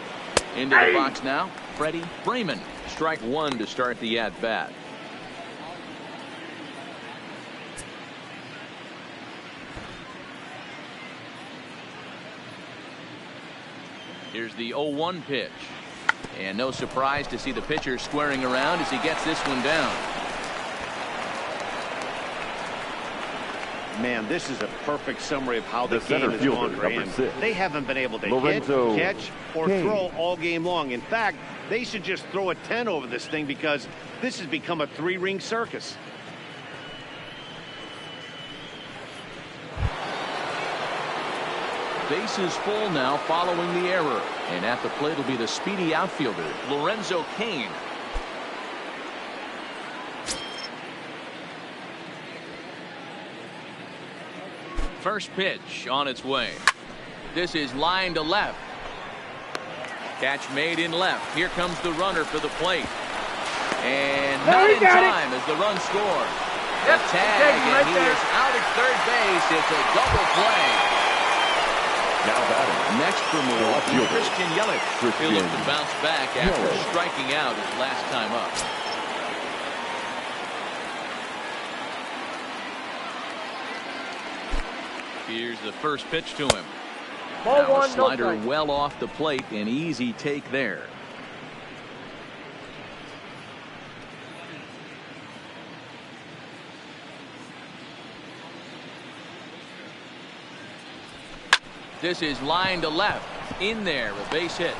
Into the box now, Freddie Freeman. Strike 1 to start the at-bat. Here's the 0-1 pitch. And no surprise to see the pitcher squaring around as he gets this one down. Man, this is a perfect summary of how the game has gone for him. They haven't been able to hit, catch, or throw all game long. In fact, they should just throw a 10 over this thing because this has become a 3-ring circus. Bases full now following the error. And at the plate will be the speedy outfielder, Lorenzo Cain. First pitch on its way. This is line to left. Catch made in left. Here comes the runner for the plate. And not in time as the run scores. The tag, and he is out at third base. It's a double play. Now batting. Next for Milwaukee, Christian Yelich. He'll look to bounce back after striking out his last time up. Here's the first pitch to him. Now a slider well off the plate, an easy take there. This is line to left. In there, a base hit.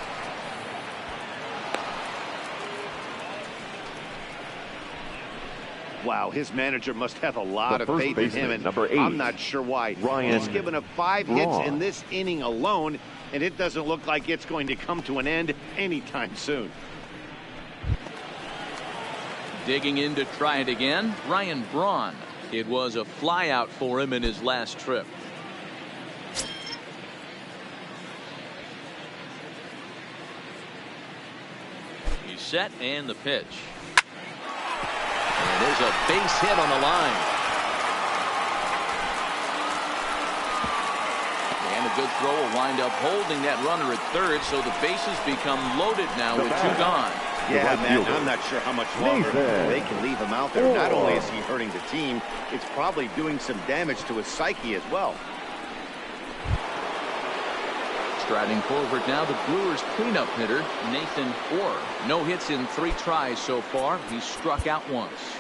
Wow, his manager must have a lot of faith in him, and I'm not sure why. He's given up 5 hits in this inning alone, and it doesn't look like it's going to come to an end anytime soon. Digging in to try it again, Ryan Braun. It was a flyout for him in his last trip. He's set, and the pitch. And there's a base hit on the line. And a good throw will wind up holding that runner at third, so the bases become loaded now with 2 gone. Yeah, man, I'm not sure how much longer they can leave him out there. Not only is he hurting the team, it's probably doing some damage to his psyche as well. Striding forward now, the Brewers cleanup hitter, Nathan Orr. No hits in 3 tries so far. He's struck out once.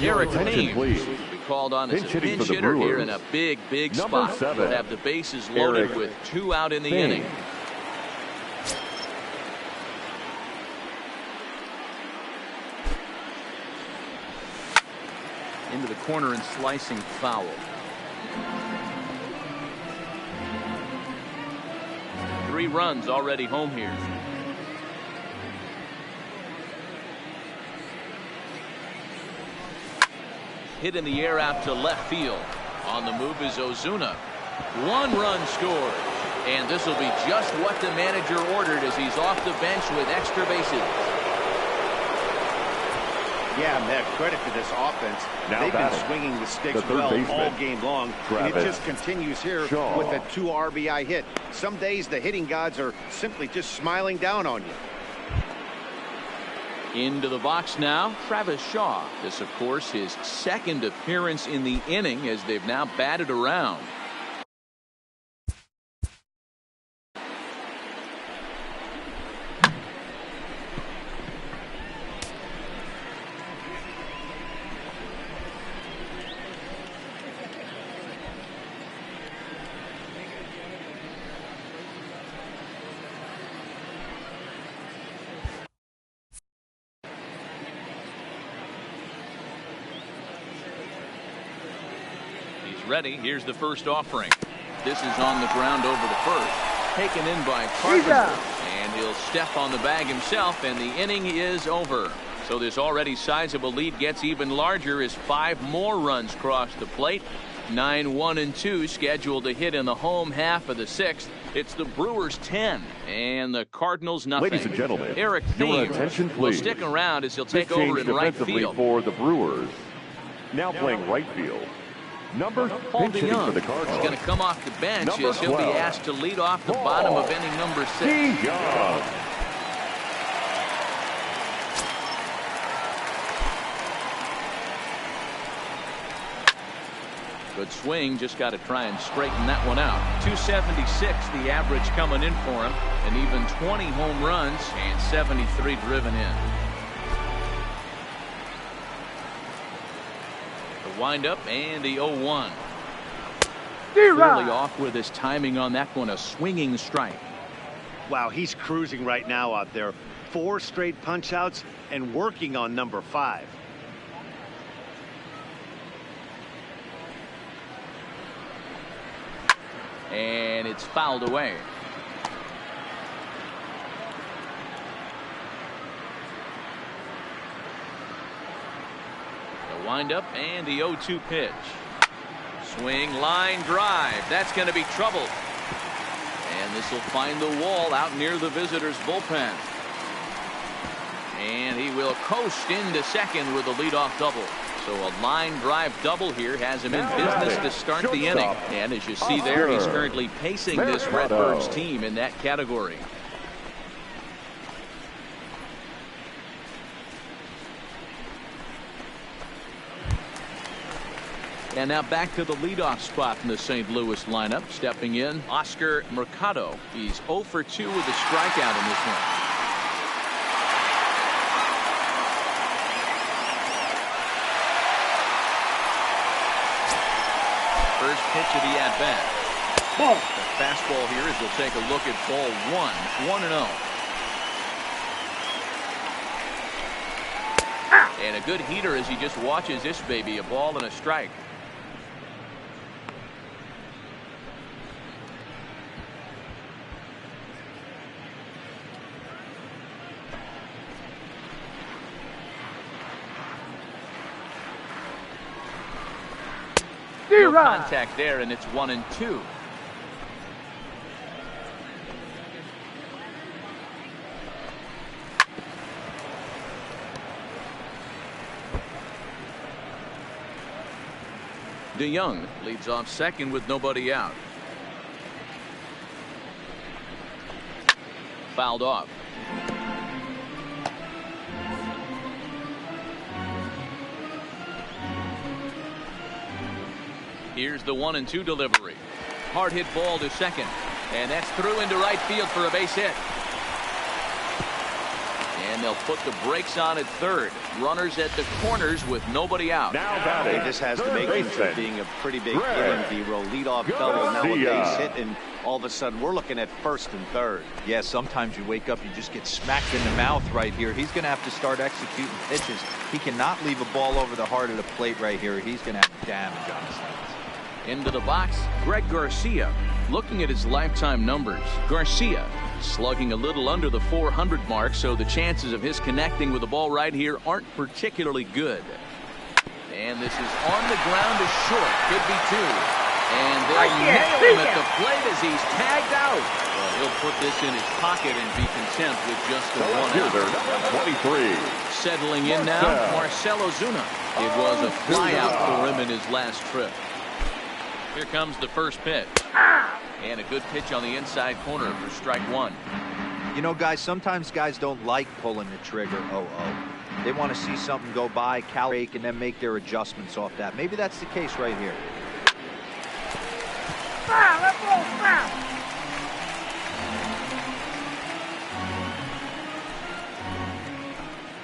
Eric Thames will be called on as a pinch hitter here in a big spot. Will have the bases loaded with 2 out in the inning. Into the corner and slicing foul. Three runs already home here. Hit in the air out to left field. On the move is Ozuna. 1 run scored. And this will be just what the manager ordered as he's off the bench with extra bases. Yeah, Matt, credit to this offense. They've been swinging the sticks well all game long. And it just continues here with a 2 RBI hit. Some days the hitting gods are simply just smiling down on you. Into the box now, Travis Shaw. This, of course, his 2nd appearance in the inning as they've now batted around. Ready. Here's the first offering. This is on the ground over the first. Taken in by Carpenter. And he'll step on the bag himself, and the inning is over. So this already sizable lead gets even larger as 5 more runs cross the plate. 9, 1, and 2 scheduled to hit in the home half of the 6th. It's the Brewers 10 and the Cardinals nothing. Ladies and gentlemen, Eric your Thames attention, will please. stick around as he'll This take over in change right defensively field. for the Brewers. Now playing right field. Paul Pinch hitting DeYoung for the Cardinals. He's going to come off the bench as he'll be asked to lead off the bottom of inning number 6. DeYoung. Good swing, just got to try and straighten that one out. 276 the average coming in for him, and even 20 home runs and 73 driven in. The windup and the 0-1. Clearly off with his timing on that one, a swinging strike. Wow, he's cruising right now out there. 4 straight punch outs and working on number 5. And it's fouled away. The windup and the 0-2 pitch. Swing, line drive. That's going to be trouble. And this will find the wall out near the visitors' bullpen. And he will coast into second with a leadoff double. So a line drive double here has him in business to start the inning. And as you see there, he's currently pacing this Redbirds team in that category. And now back to the leadoff spot in the St. Louis lineup. Stepping in, Oscar Mercado. He's 0 for 2 with a strikeout in this one. First pitch of the at-bat. The fastball here as we'll take a look at ball 1. 1-0. And a good heater as he just watches this baby, a ball and a strike. No contact there, and it's 1-2. DeYoung leads off second with nobody out. Fouled off. Here's the 1-2 delivery. Hard hit ball to second. And that's through into right field for a base hit. And they'll put the brakes on at third. Runners at the corners with nobody out. Now batting. This has the makings of being a pretty big hitting D-roll. Leadoff double, now a base hit, and all of a sudden we're looking at first and third. Yeah, sometimes you wake up, you just get smacked in the mouth right here. He's going to have to start executing pitches. He cannot leave a ball over the heart of the plate right here. He's going to have damage on his hands. Into the box, Greg Garcia. Looking at his lifetime numbers, Garcia slugging a little under the 400 mark, so the chances of his connecting with the ball right here aren't particularly good. And this is on the ground to short. Could be 2. And they'll nail him at the plate as he's tagged out. Well, he'll put this in his pocket and be content with just the 1 out. 23. Settling in now, Marcell Ozuna. It was a flyout for him in his last trip. Here comes the first pitch. And a good pitch on the inside corner for strike 1. You know, guys, sometimes guys don't like pulling the trigger 0-0. They want to see something go by, calibrate, and then make their adjustments off that. Maybe that's the case right here.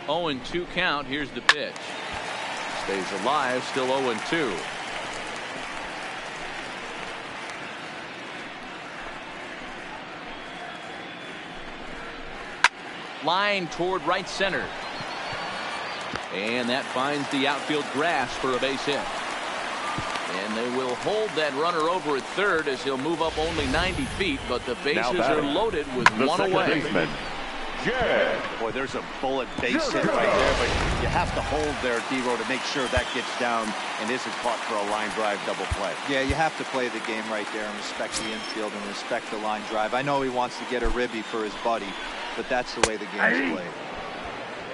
0-2 count. Here's the pitch. Stays alive, still 0-2. Line toward right center. And that finds the outfield grass for a base hit. And they will hold that runner over at third as he'll move up only 90 feet, but the bases are loaded with one away. Baseman, Boy, there's a bullet base hit right there, but you have to hold there, D-Row, to make sure that gets down and isn't caught for a line drive double play. Yeah, you have to play the game right there and respect the infield and respect the line drive. I know he wants to get a ribby for his buddy, but that's the way the game's played.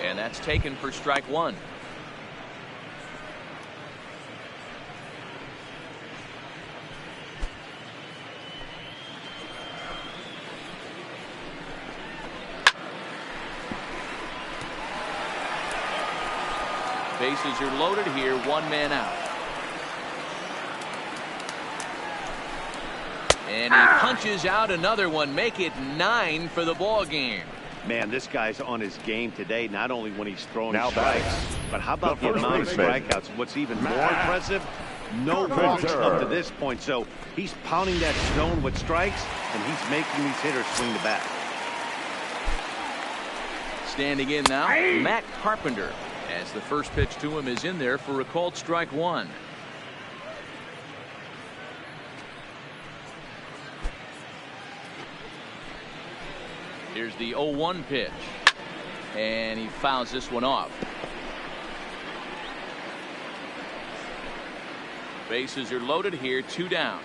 And that's taken for strike one. Bases are loaded here, one man out. And he punches out another one, make it 9 for the ball game. Man, this guy's on his game today, not only when he's throwing Now strikes, but how about the amount of strikeouts? What's even more impressive, no walks up to this point. So he's pounding that stone with strikes, and he's making these hitters swing the bat. Standing in now, Matt Carpenter, as the first pitch to him is in there for a called strike one. Here's the 0-1 pitch, and he fouls this one off. Bases are loaded here, 2 down.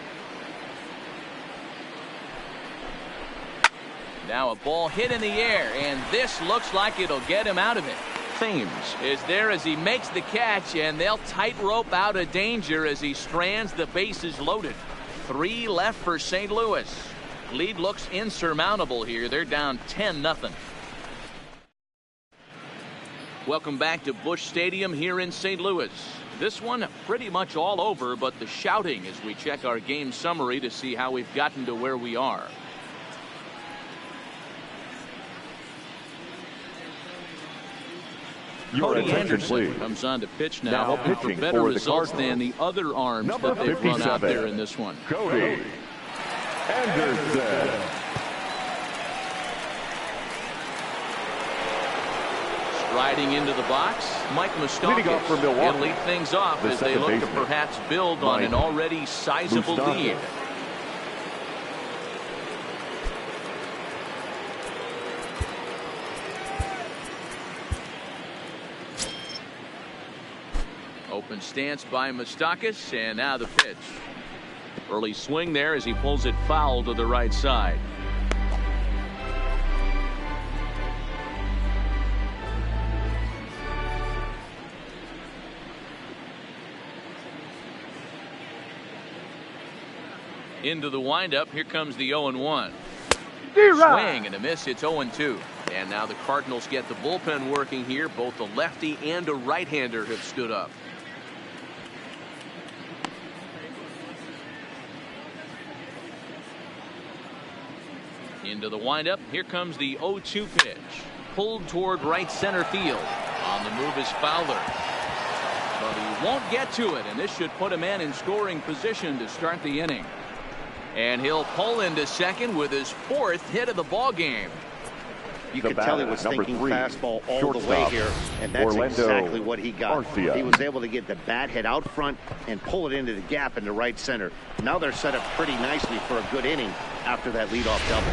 Now a ball hit in the air, and this looks like it'll get him out of it. Thames is there as he makes the catch, and they'll tightrope out of danger as he strands the bases loaded. 3 left for St. Louis. Lead looks insurmountable here. They're down 10-0. Welcome back to Busch Stadium here in St. Louis. This one pretty much all over, but the shouting as we check our game summary to see how we've gotten to where we are. Cody Anderson comes on to pitch now for better results than the other arms that they've run out there in this one. Cody Anderson. Striding into the box, Mike Leading off for Milwaukee. He'll lead things off as they look to perhaps build on an already sizable lead. Open stance by Moustakas, and now the pitch. Early swing there as he pulls it foul to the right side. Into the windup, here comes the 0-1. Swing and a miss, it's 0-2. And now the Cardinals get the bullpen working here. Both a lefty and a right-hander have stood up. Into the windup, here comes the 0-2 pitch. Pulled toward right center field. On the move is Fowler. But he won't get to it, and this should put a man in scoring position to start the inning. And he'll pull into second with his 4th hit of the ball game. You could tell he was thinking fastball all the way here, and that's exactly what he got. He was able to get the bat head out front and pull it into the gap into right center. Now they're set up pretty nicely for a good inning after that leadoff double.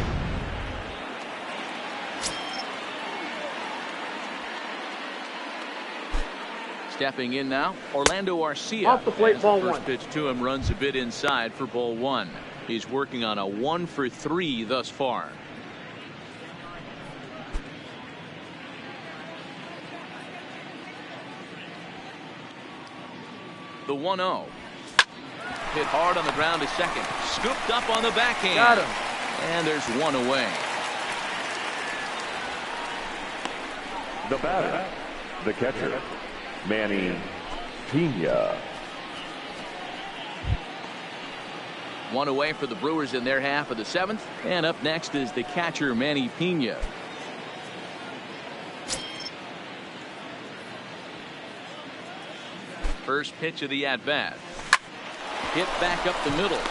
Stepping in now, Orlando Arcia. Off the plate, ball one. First pitch to him runs a bit inside for ball 1. He's working on a 1-for-3 thus far. The 1-0. Hit hard on the ground to second. Scooped up on the backhand. Got him. And there's one away. The batter, the catcher, Manny Pena. One away for the Brewers in their half of the 7th. And up next is the catcher, Manny Pena. First pitch of the at-bat. Hit back up the middle.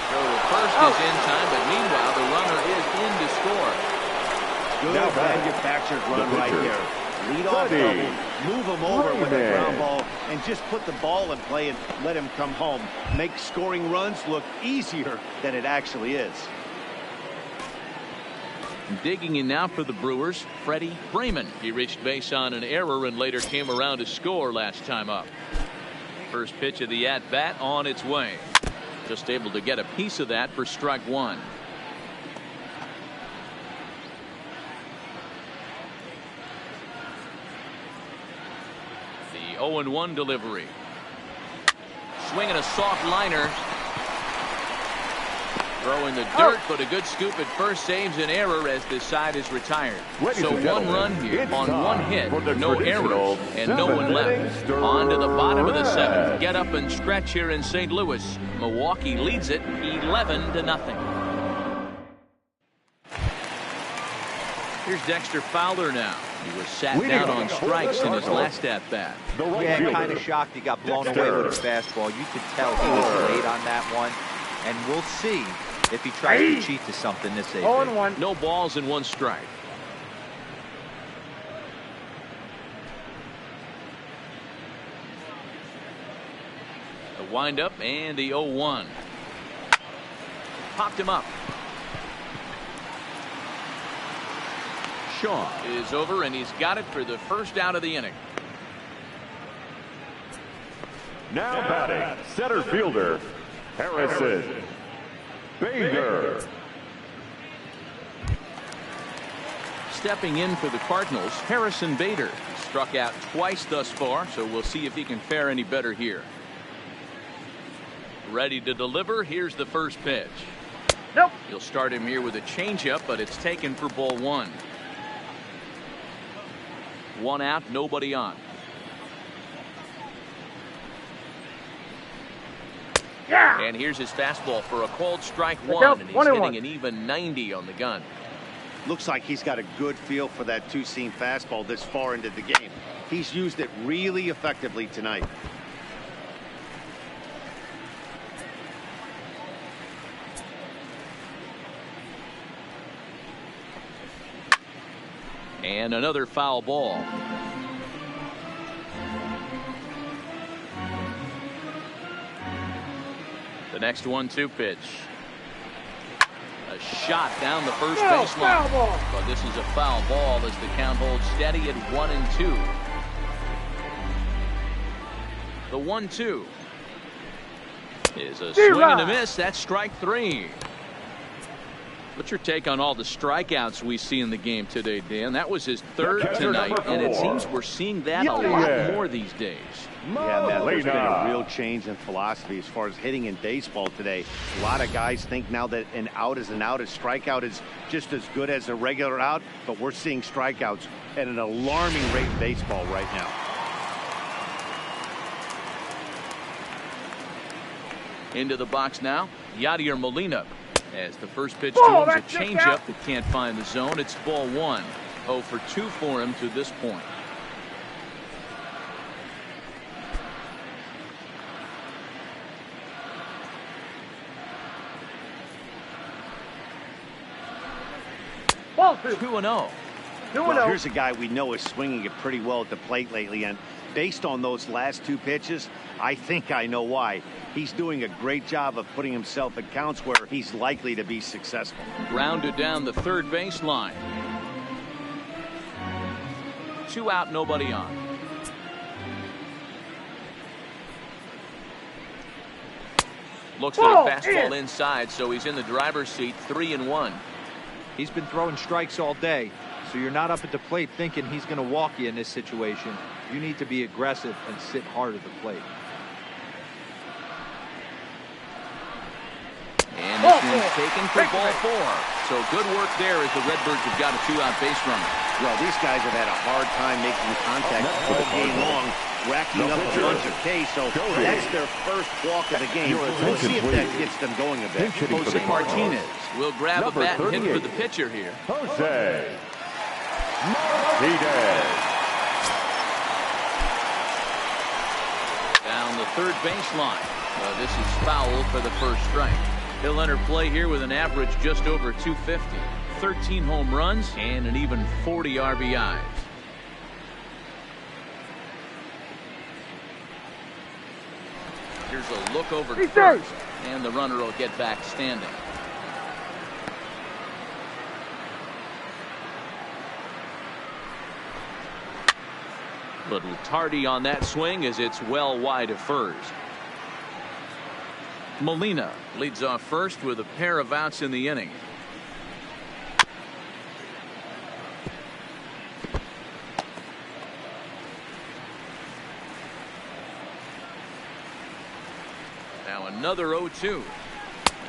So the first is in time, but meanwhile the runner is in to score. Good manufactured run right there. Lead-off double, move him over with a ground ball, and just put the ball in play and let him come home. Make scoring runs look easier than it actually is. Digging in now for the Brewers, Freddie Freeman. He reached base on an error and later came around to score last time up. First pitch of the at-bat on its way. Just able to get a piece of that for strike one. The 0-1 delivery. Swinging a soft liner. Throwing the dirt, but a good scoop at first saves an error as this side is retired. So one run here on one hit, no errors, and no one left. On to the bottom of the seventh. Get up and stretch here in St. Louis. Milwaukee leads it 11-0. Here's Dexter Fowler now. He was sat down on strikes in his last at-bat. Yeah, kind of shocked he got blown away with his fastball. You could tell he was late on that one. And we'll see if he tries to cheat to something this evening. No balls and one strike. The windup and the 0-1. Popped him up. Shaw is over, and he's got it for the first out of the inning. Now batting, center fielder, Harrison Bader. Stepping in for the Cardinals, Harrison Bader. Struck out twice thus far, so we'll see if he can fare any better here. Ready to deliver. Here's the first pitch. Nope. You'll start him here with a changeup, but it's taken for ball one. One out, nobody on. Yeah. And here's his fastball for a called strike one, and he's hitting an even 90 on the gun. Looks like he's got a good feel for that two-seam fastball this far into the game. He's used it really effectively tonight. And another foul ball. The next 1-2 pitch. A shot down the first baseline. But this is a foul ball as the count holds steady at 1-2. The 1-2 is a swing and a miss. That's strike three. What's your take on all the strikeouts we see in the game today, Dan? That was his third tonight, and it seems we're seeing that a lot more these days. Yeah, Matt, there's been a real change in philosophy as far as hitting in baseball today. A lot of guys think now that an out is an out. A strikeout is just as good as a regular out, but we're seeing strikeouts at an alarming rate in baseball right now. Into the box now, Yadier Molina. As the first pitch to him is a changeup that can't find the zone. It's ball one. 0 for 2 for him to this point. Ball 2-0. Well, here's a guy we know is swinging it pretty well at the plate lately, and based on those last two pitches, I think I know why. He's doing a great job of putting himself at counts where he's likely to be successful. Grounded down the third baseline. 2 out, nobody on. Looks at a fastball inside, so he's in the driver's seat. 3-1. He's been throwing strikes all day, so you're not up at the plate thinking he's going to walk you in this situation. You need to be aggressive and sit hard at the plate. And this one's taken for ball 4. So good work there as the Redbirds have got a 2-out base runner. Well, these guys have had a hard time making contact all game long, racking up a bunch of Ks, so that's their first walk of the game. We'll see if that gets them going a bit. Jose Martinez will grab a bat and hit for the pitcher here. Jose Martinez. Down the third baseline. This is foul for the first strike. He'll enter play here with an average just over 250. 13 home runs and an even 40 RBIs. Here's a look over to He's first, and the runner will get back standing. Little tardy on that swing as it's well wide of first. Molina leads off first with a pair of outs in the inning. Now another 0-2.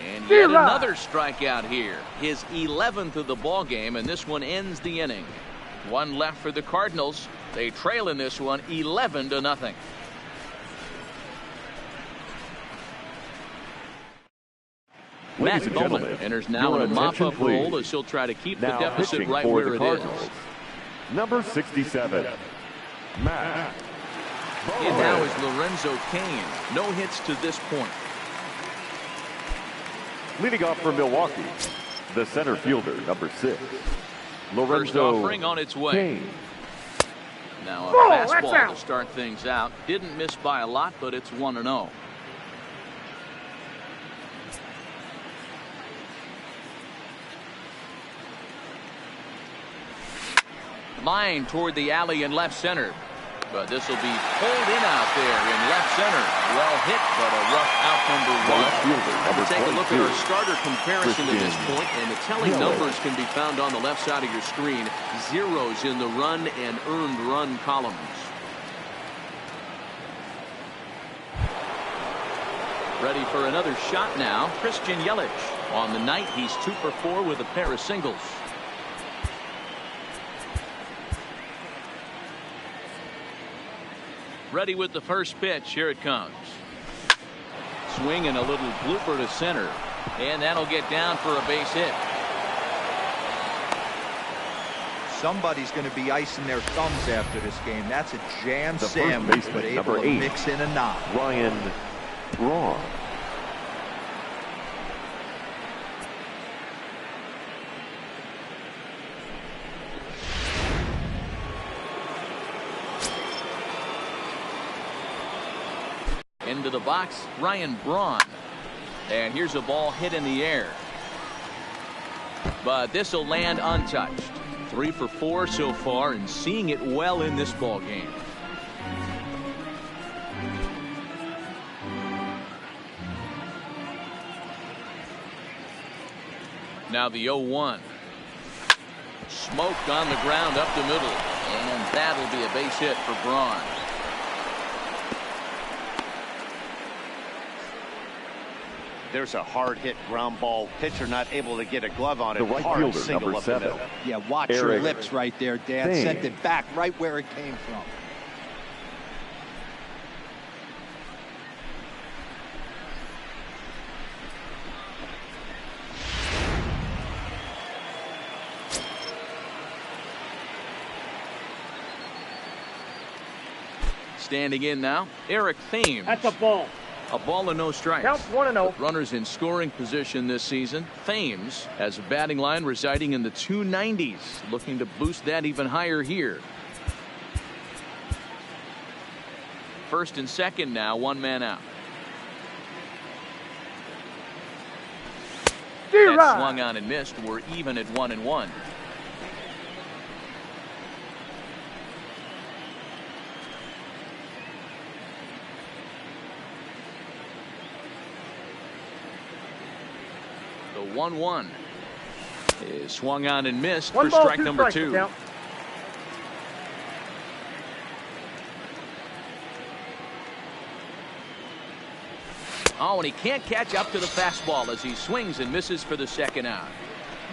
And yet another strikeout here. His 11th of the ball game, and this one ends the inning. One left for the Cardinals. They trail in this one 11-0. Matt Bowman enters now in a mop-up role as he'll try to keep the deficit right where it is. Number 67, Matt Bowman. And now is Lorenzo Cain. No hits to this point. Leading off for Milwaukee, the center fielder, number 6, Lorenzo First offering on its way. Cain. Now a fastball to start things out. Didn't miss by a lot, but it's 1-0. Line toward the alley in left center. But this will be pulled in out there in left center. Well hit, but a rough out number one. Take a look at our starter comparison to this point, and the telling numbers can be found on the left side of your screen. Zeros in the run and earned run columns. Ready for another shot now. Christian Yelich. On the night, he's 2 for 4 with a pair of singles. Ready with the first pitch. Here it comes. Swing and a little blooper to center. And that'll get down for a base hit. Somebody's going to be icing their thumbs after this game. That's a jam sandwich, but able to mix in a knock. Ryan Braun. Into the box, Ryan Braun. And here's a ball hit in the air. But this will land untouched. 3 for 4 so far, and seeing it well in this ball game. Now the 0-1. Smoked on the ground up the middle. And that'll be a base hit for Braun. There's a hard hit ground ball. Pitcher not able to get a glove on it. The right hard fielder, single number up the 7. middle. Yeah, watch your lips right there, Dan. Dang. Sent it back right where it came from. Standing in now, Eric Thames. That's a ball. A ball and no strikes. Count 1-0. With runners in scoring position this season. Thames has a batting line residing in the 290s. Looking to boost that even higher here. First and second now, 1 man out. That swung on and missed. We're even at 1-1. The 1-1 is swung on and missed for strike number 2. Oh, and he can't catch up to the fastball as he swings and misses for the second out.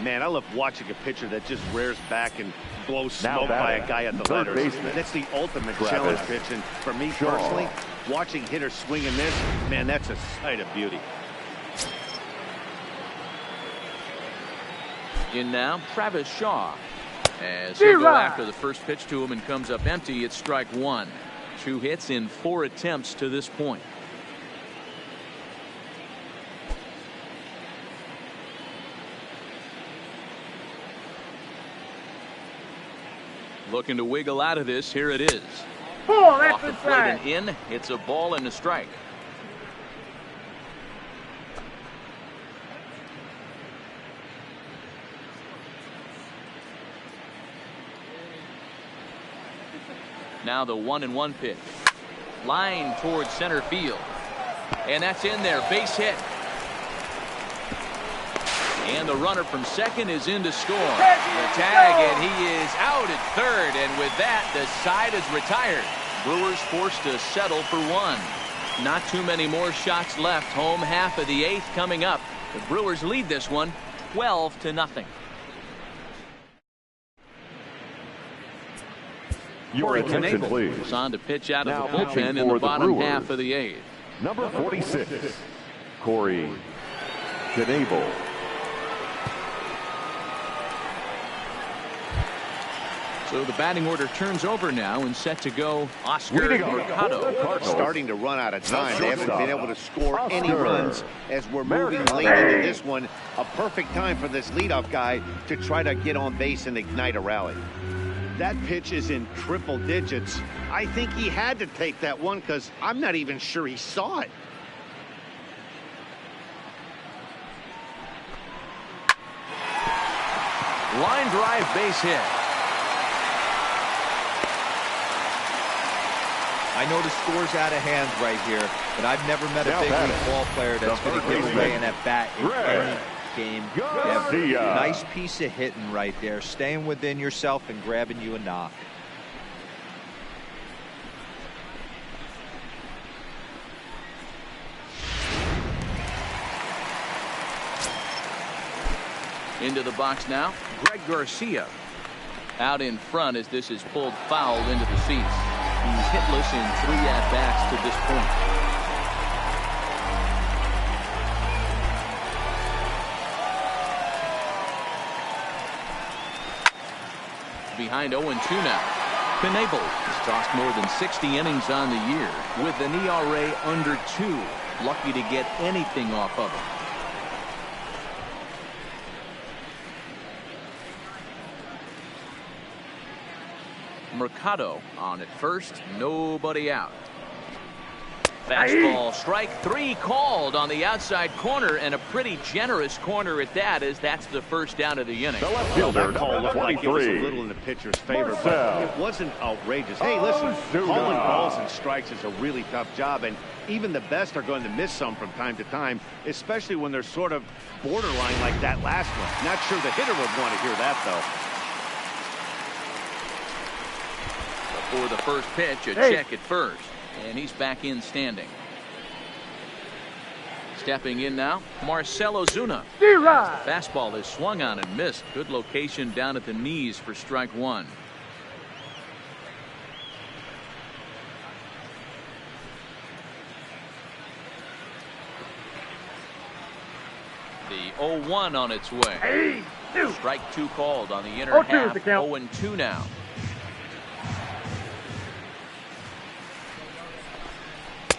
Man, I love watching a pitcher that just rears back and blows smoke by a guy at the letters. That's the ultimate challenge pitch. And for me personally, watching hitters swing and miss, man, that's a sight of beauty. In now, Travis Shaw. As he'll go after the first pitch to him and comes up empty, it's strike 1. 2 hits in 4 attempts to this point. Looking to wiggle out of this. Here it is. Pull, that's Off the plate and in. It's a ball and a strike. Now the 1-1 pitch. Line towards center field. And that's in there. Base hit. And the runner from second is in to score. The tag, and he is out at third. And with that, the side is retired. Brewers forced to settle for one. Not too many more shots left. Home half of the eighth coming up. The Brewers lead this one 12-0. Your attention, please. Was on to pitch out Now of the bullpen in for the bottom Brewers, half of the eighth. Number 46, Corey Knebel. So the batting order turns over now and set to go Oscar Mercado. Starting to run out of time. They haven't been able to score any runs as we're moving late into this one. A perfect time for this leadoff guy to try to get on base and ignite a rally. That pitch is in triple digits. I think he had to take that one because I'm not even sure he saw it. Line drive, base hit. I know the score's out of hand right here, but I've never met a big league ball player that's going to give away an at-bat in any game. Nice piece of hitting right there, staying within yourself and grabbing you a knock. Into the box now, Greg Garcia. Out in front as this is pulled foul into the seats. He's hitless in 3 at-bats to this point. Behind 0-2 now. Knebel has tossed more than 60 innings on the year with an ERA under 2. Lucky to get anything off of him. Mercado on at first, nobody out. Fastball, strike 3 called on the outside corner, and a pretty generous corner at that, as that's the first down of the inning. The left fielder, That call looked like it was a little in the pitcher's favor, but it wasn't outrageous. Hey, listen, calling balls and strikes is a really tough job, and even the best are going to miss some from time to time, especially when they're sort of borderline like that last one. Not sure the hitter would want to hear that, though. For the first pitch, a check at first, and he's back in standing. Stepping in now, Marcell Ozuna. Fastball is swung on and missed. Good location down at the knees for strike 1. The 0-1 on its way. Strike 2 called on the inner half. 0-2 now.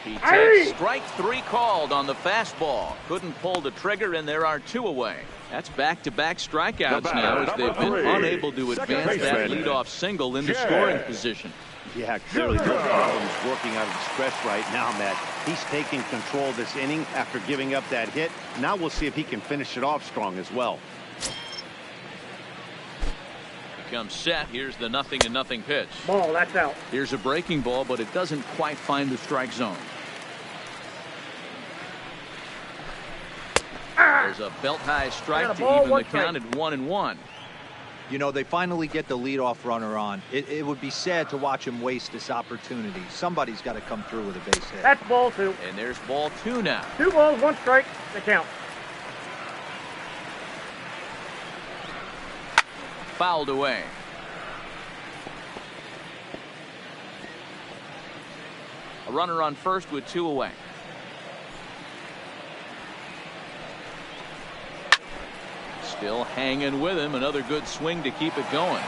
He takes strike 3 called on the fastball. Couldn't pull the trigger, and there are 2 away. That's back-to-back strikeouts now as they've been unable to advance that leadoff single into scoring position. Yeah, clearly no problems working out of the stretch right now, Matt. He's taking control of this inning after giving up that hit. Now we'll see if he can finish it off strong as well. Comes set. Here's the 0-0 pitch. Ball, that's out. Here's a breaking ball, but it doesn't quite find the strike zone. There's a belt-high strike to even the count at 1-1. You know, they finally get the leadoff runner on. It would be sad to watch him waste this opportunity. Somebody's got to come through with a base hit. That's ball 2. And there's ball 2 now. 2 balls, 1 strike. The count. Fouled away. A runner on first with 2 away. Still hanging with him. Another good swing to keep it going.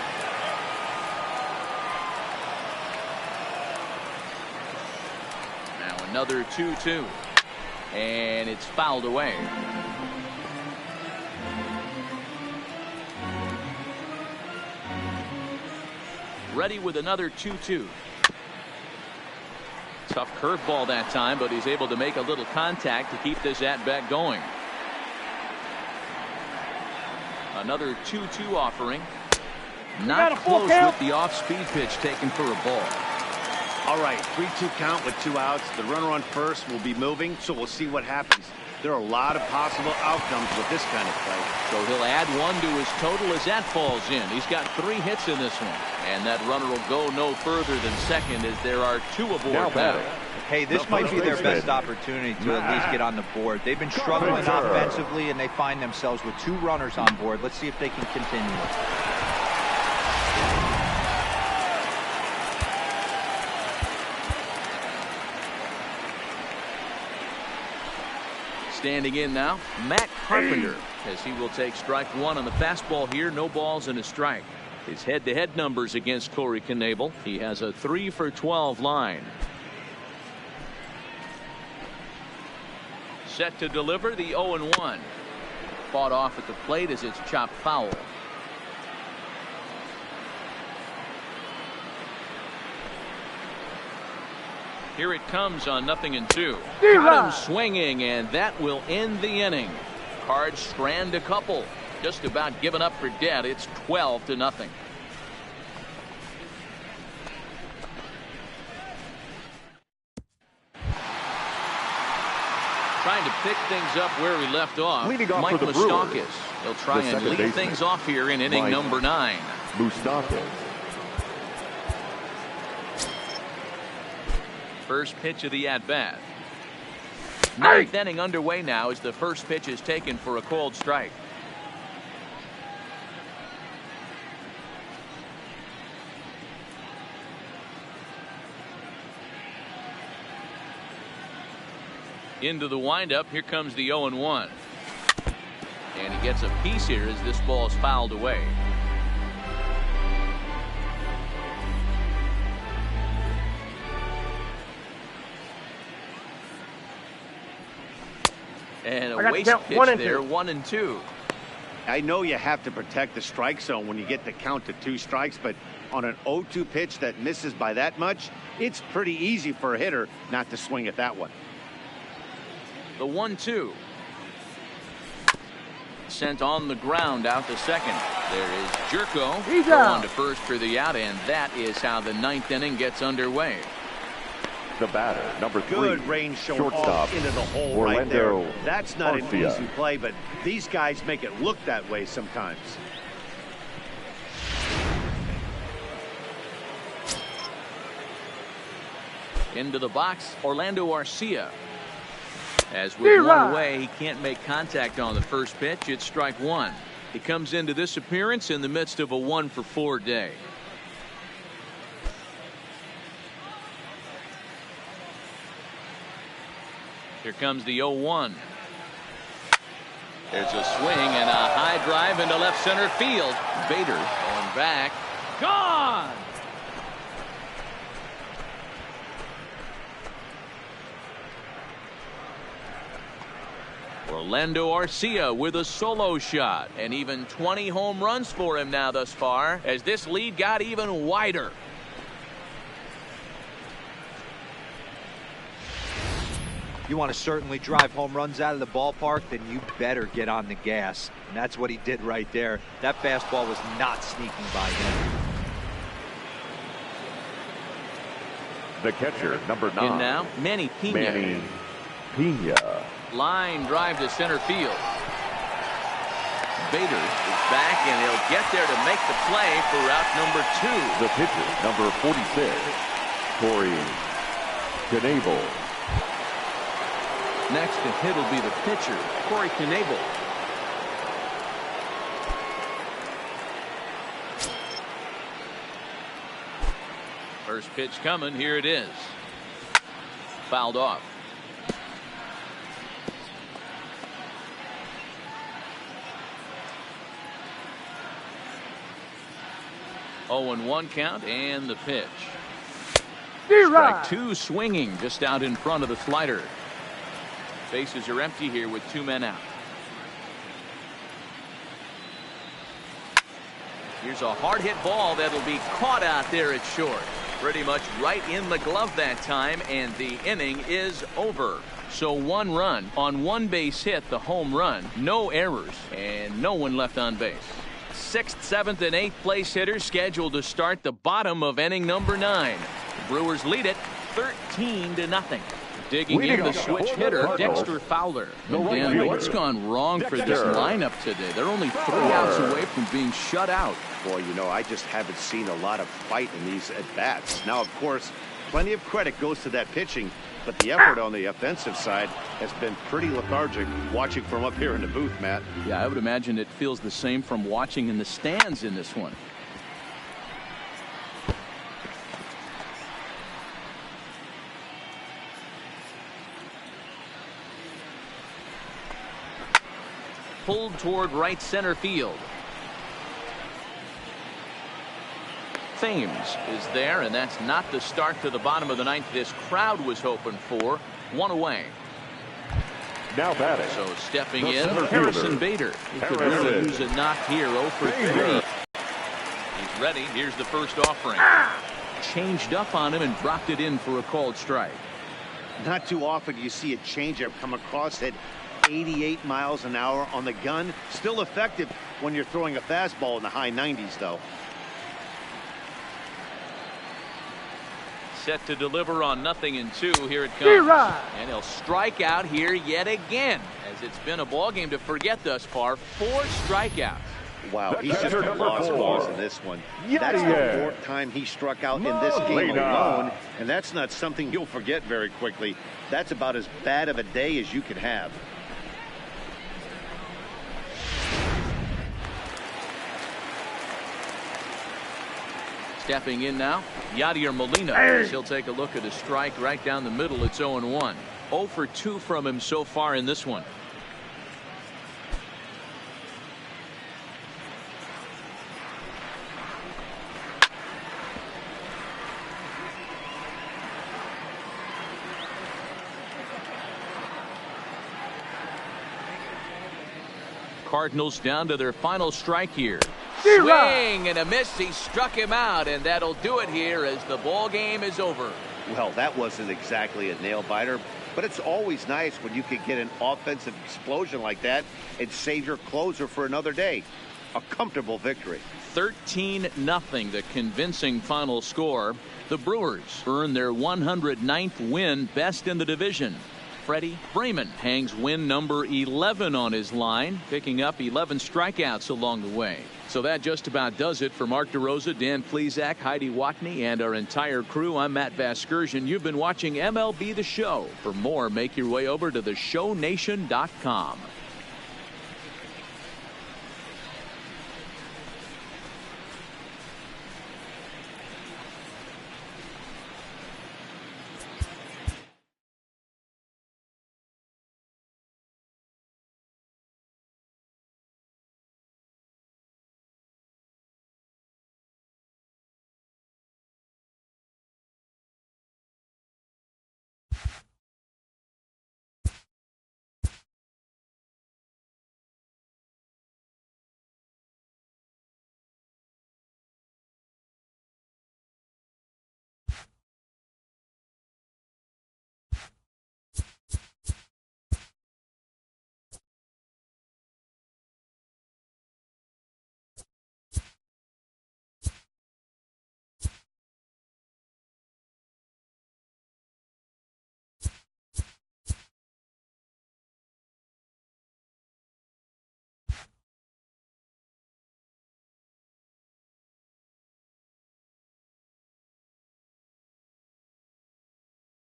Now another 2-2. And it's fouled away. Ready with another 2-2. Tough curveball that time, but he's able to make a little contact to keep this at-bat going. Another 2-2 offering. Not close with the off-speed pitch taken for a ball. All right, 3-2 count with 2 outs. The runner on first will be moving, so we'll see what happens. There are a lot of possible outcomes with this kind of play. So he'll add 1 to his total as that falls in. He's got 3 hits in this one. And that runner will go no further than second as there are 2 aboard now. Hey, this might be their best opportunity to at least get on the board. They've been struggling offensively, and they find themselves with 2 runners on board. Let's see if they can continue. Standing in now, Matt Carpenter, as he will take strike 1 on the fastball here. No balls and a strike. His head-to-head numbers against Corey Knebel. He has a 3 for 12 line. Set to deliver the 0-1. Fought off at the plate as it's chopped foul. Here it comes on 0-2. Got him swinging, and that will end the inning. Cards strand a couple. Just about given up for dead. It's 12-0. Trying to pick things up where we left off. Leading off Mike for the Moustakas. Brewers, He'll try and lead things off here in inning number 9. Moustakas. First pitch of the at-bat. 9th inning underway now as the first pitch is taken for a called strike. Into the windup. Here comes the 0-1. And he gets a piece here as this ball is fouled away. And a waste pitch there, 1-2. I know you have to protect the strike zone when you get the count to 2 strikes, but on an 0-2 pitch that misses by that much, it's pretty easy for a hitter not to swing at that one. The 1-2. Sent on the ground out to second. There is Jerko. Go on to first for the out, and that is how the 9th inning gets underway. The batter, number 3. Good range showing shortstop, off into the hole Orlando right there. That's not Arcia. an easy play, but these guys make it look that way sometimes. Into the box, Orlando Arcia. As with 1 away, he can't make contact on the first pitch. It's strike 1. He comes into this appearance in the midst of a 1-for-4 day. Here comes the 0-1. There's a swing and a high drive into left center field. Bader going back. Gone! Orlando Arcia with a solo shot, and even 20 home runs for him now thus far as this lead got even wider. You want to certainly drive home runs out of the ballpark, then you better get on the gas. And that's what he did right there. That fastball was not sneaking by him. The catcher, number 9. In now, Manny Pena. Manny Pena. Line drive to center field. Bader is back, and he'll get there to make the play for out number 2. The pitcher, number 46. Corey Knebel. Next to hit will be the pitcher, Corey Knebel. First pitch coming. Here it is. Fouled off. Oh, and 1 count, and the pitch. Strike 2 swinging just out in front of the slider. Bases are empty here with 2 men out. Here's a hard hit ball that'll be caught out there at short. Pretty much right in the glove that time, and the inning is over. So 1 run on 1 base hit, the home run, no errors, and no one left on base. 6th, 7th, and 8th place hitters scheduled to start the bottom of inning number 9. The Brewers lead it 13-0. Digging in the switch hitter, Dexter Fowler. Again, what's gone wrong for this lineup today? They're only 3 outs away from being shut out. Boy, you know, I just haven't seen a lot of fight in these at-bats. Now, of course, plenty of credit goes to that pitching, but the effort on the offensive side has been pretty lethargic watching from up here in the booth, Matt. Yeah, I would imagine it feels the same from watching in the stands in this one. Pulled toward right center field. Thames is there, and that's not the start to the bottom of the 9th this crowd was hoping for. 1 away. Now batting. So stepping in, Harrison Bader. He could really use a knock here. 0 for 3. He's ready. Here's the first offering. Changed up on him and dropped it in for a called strike. Not too often you see a changeup come across at 88 miles an hour on the gun. Still effective when you're throwing a fastball in the high 90s, though. Set to deliver on 0-2. Here it comes. And he'll strike out here yet again, as it's been a ball game to forget thus far. 4 strikeouts. Wow, he's just lost balls in this one. That's the 4th time he struck out in this game alone, and that's not something you'll forget very quickly. That's about as bad of a day as you could have. Stepping in now, Yadier Molina. He'll take a look at a strike right down the middle. It's 0-1. 0 for 2 from him so far in this one. Cardinals down to their final strike here. Swing and a miss. He struck him out, and that'll do it here as the ball game is over. Well, that wasn't exactly a nail biter, but it's always nice when you can get an offensive explosion like that and save your closer for another day. A comfortable victory. 13-0, the convincing final score. The Brewers earn their 109th win, best in the division. Freddie Freeman hangs win number 11 on his line, picking up 11 strikeouts along the way. So that just about does it for Mark DeRosa, Dan Plesac, Heidi Watney, and our entire crew. I'm Matt Vasgersian. You've been watching MLB The Show. For more, make your way over to theshownation.com.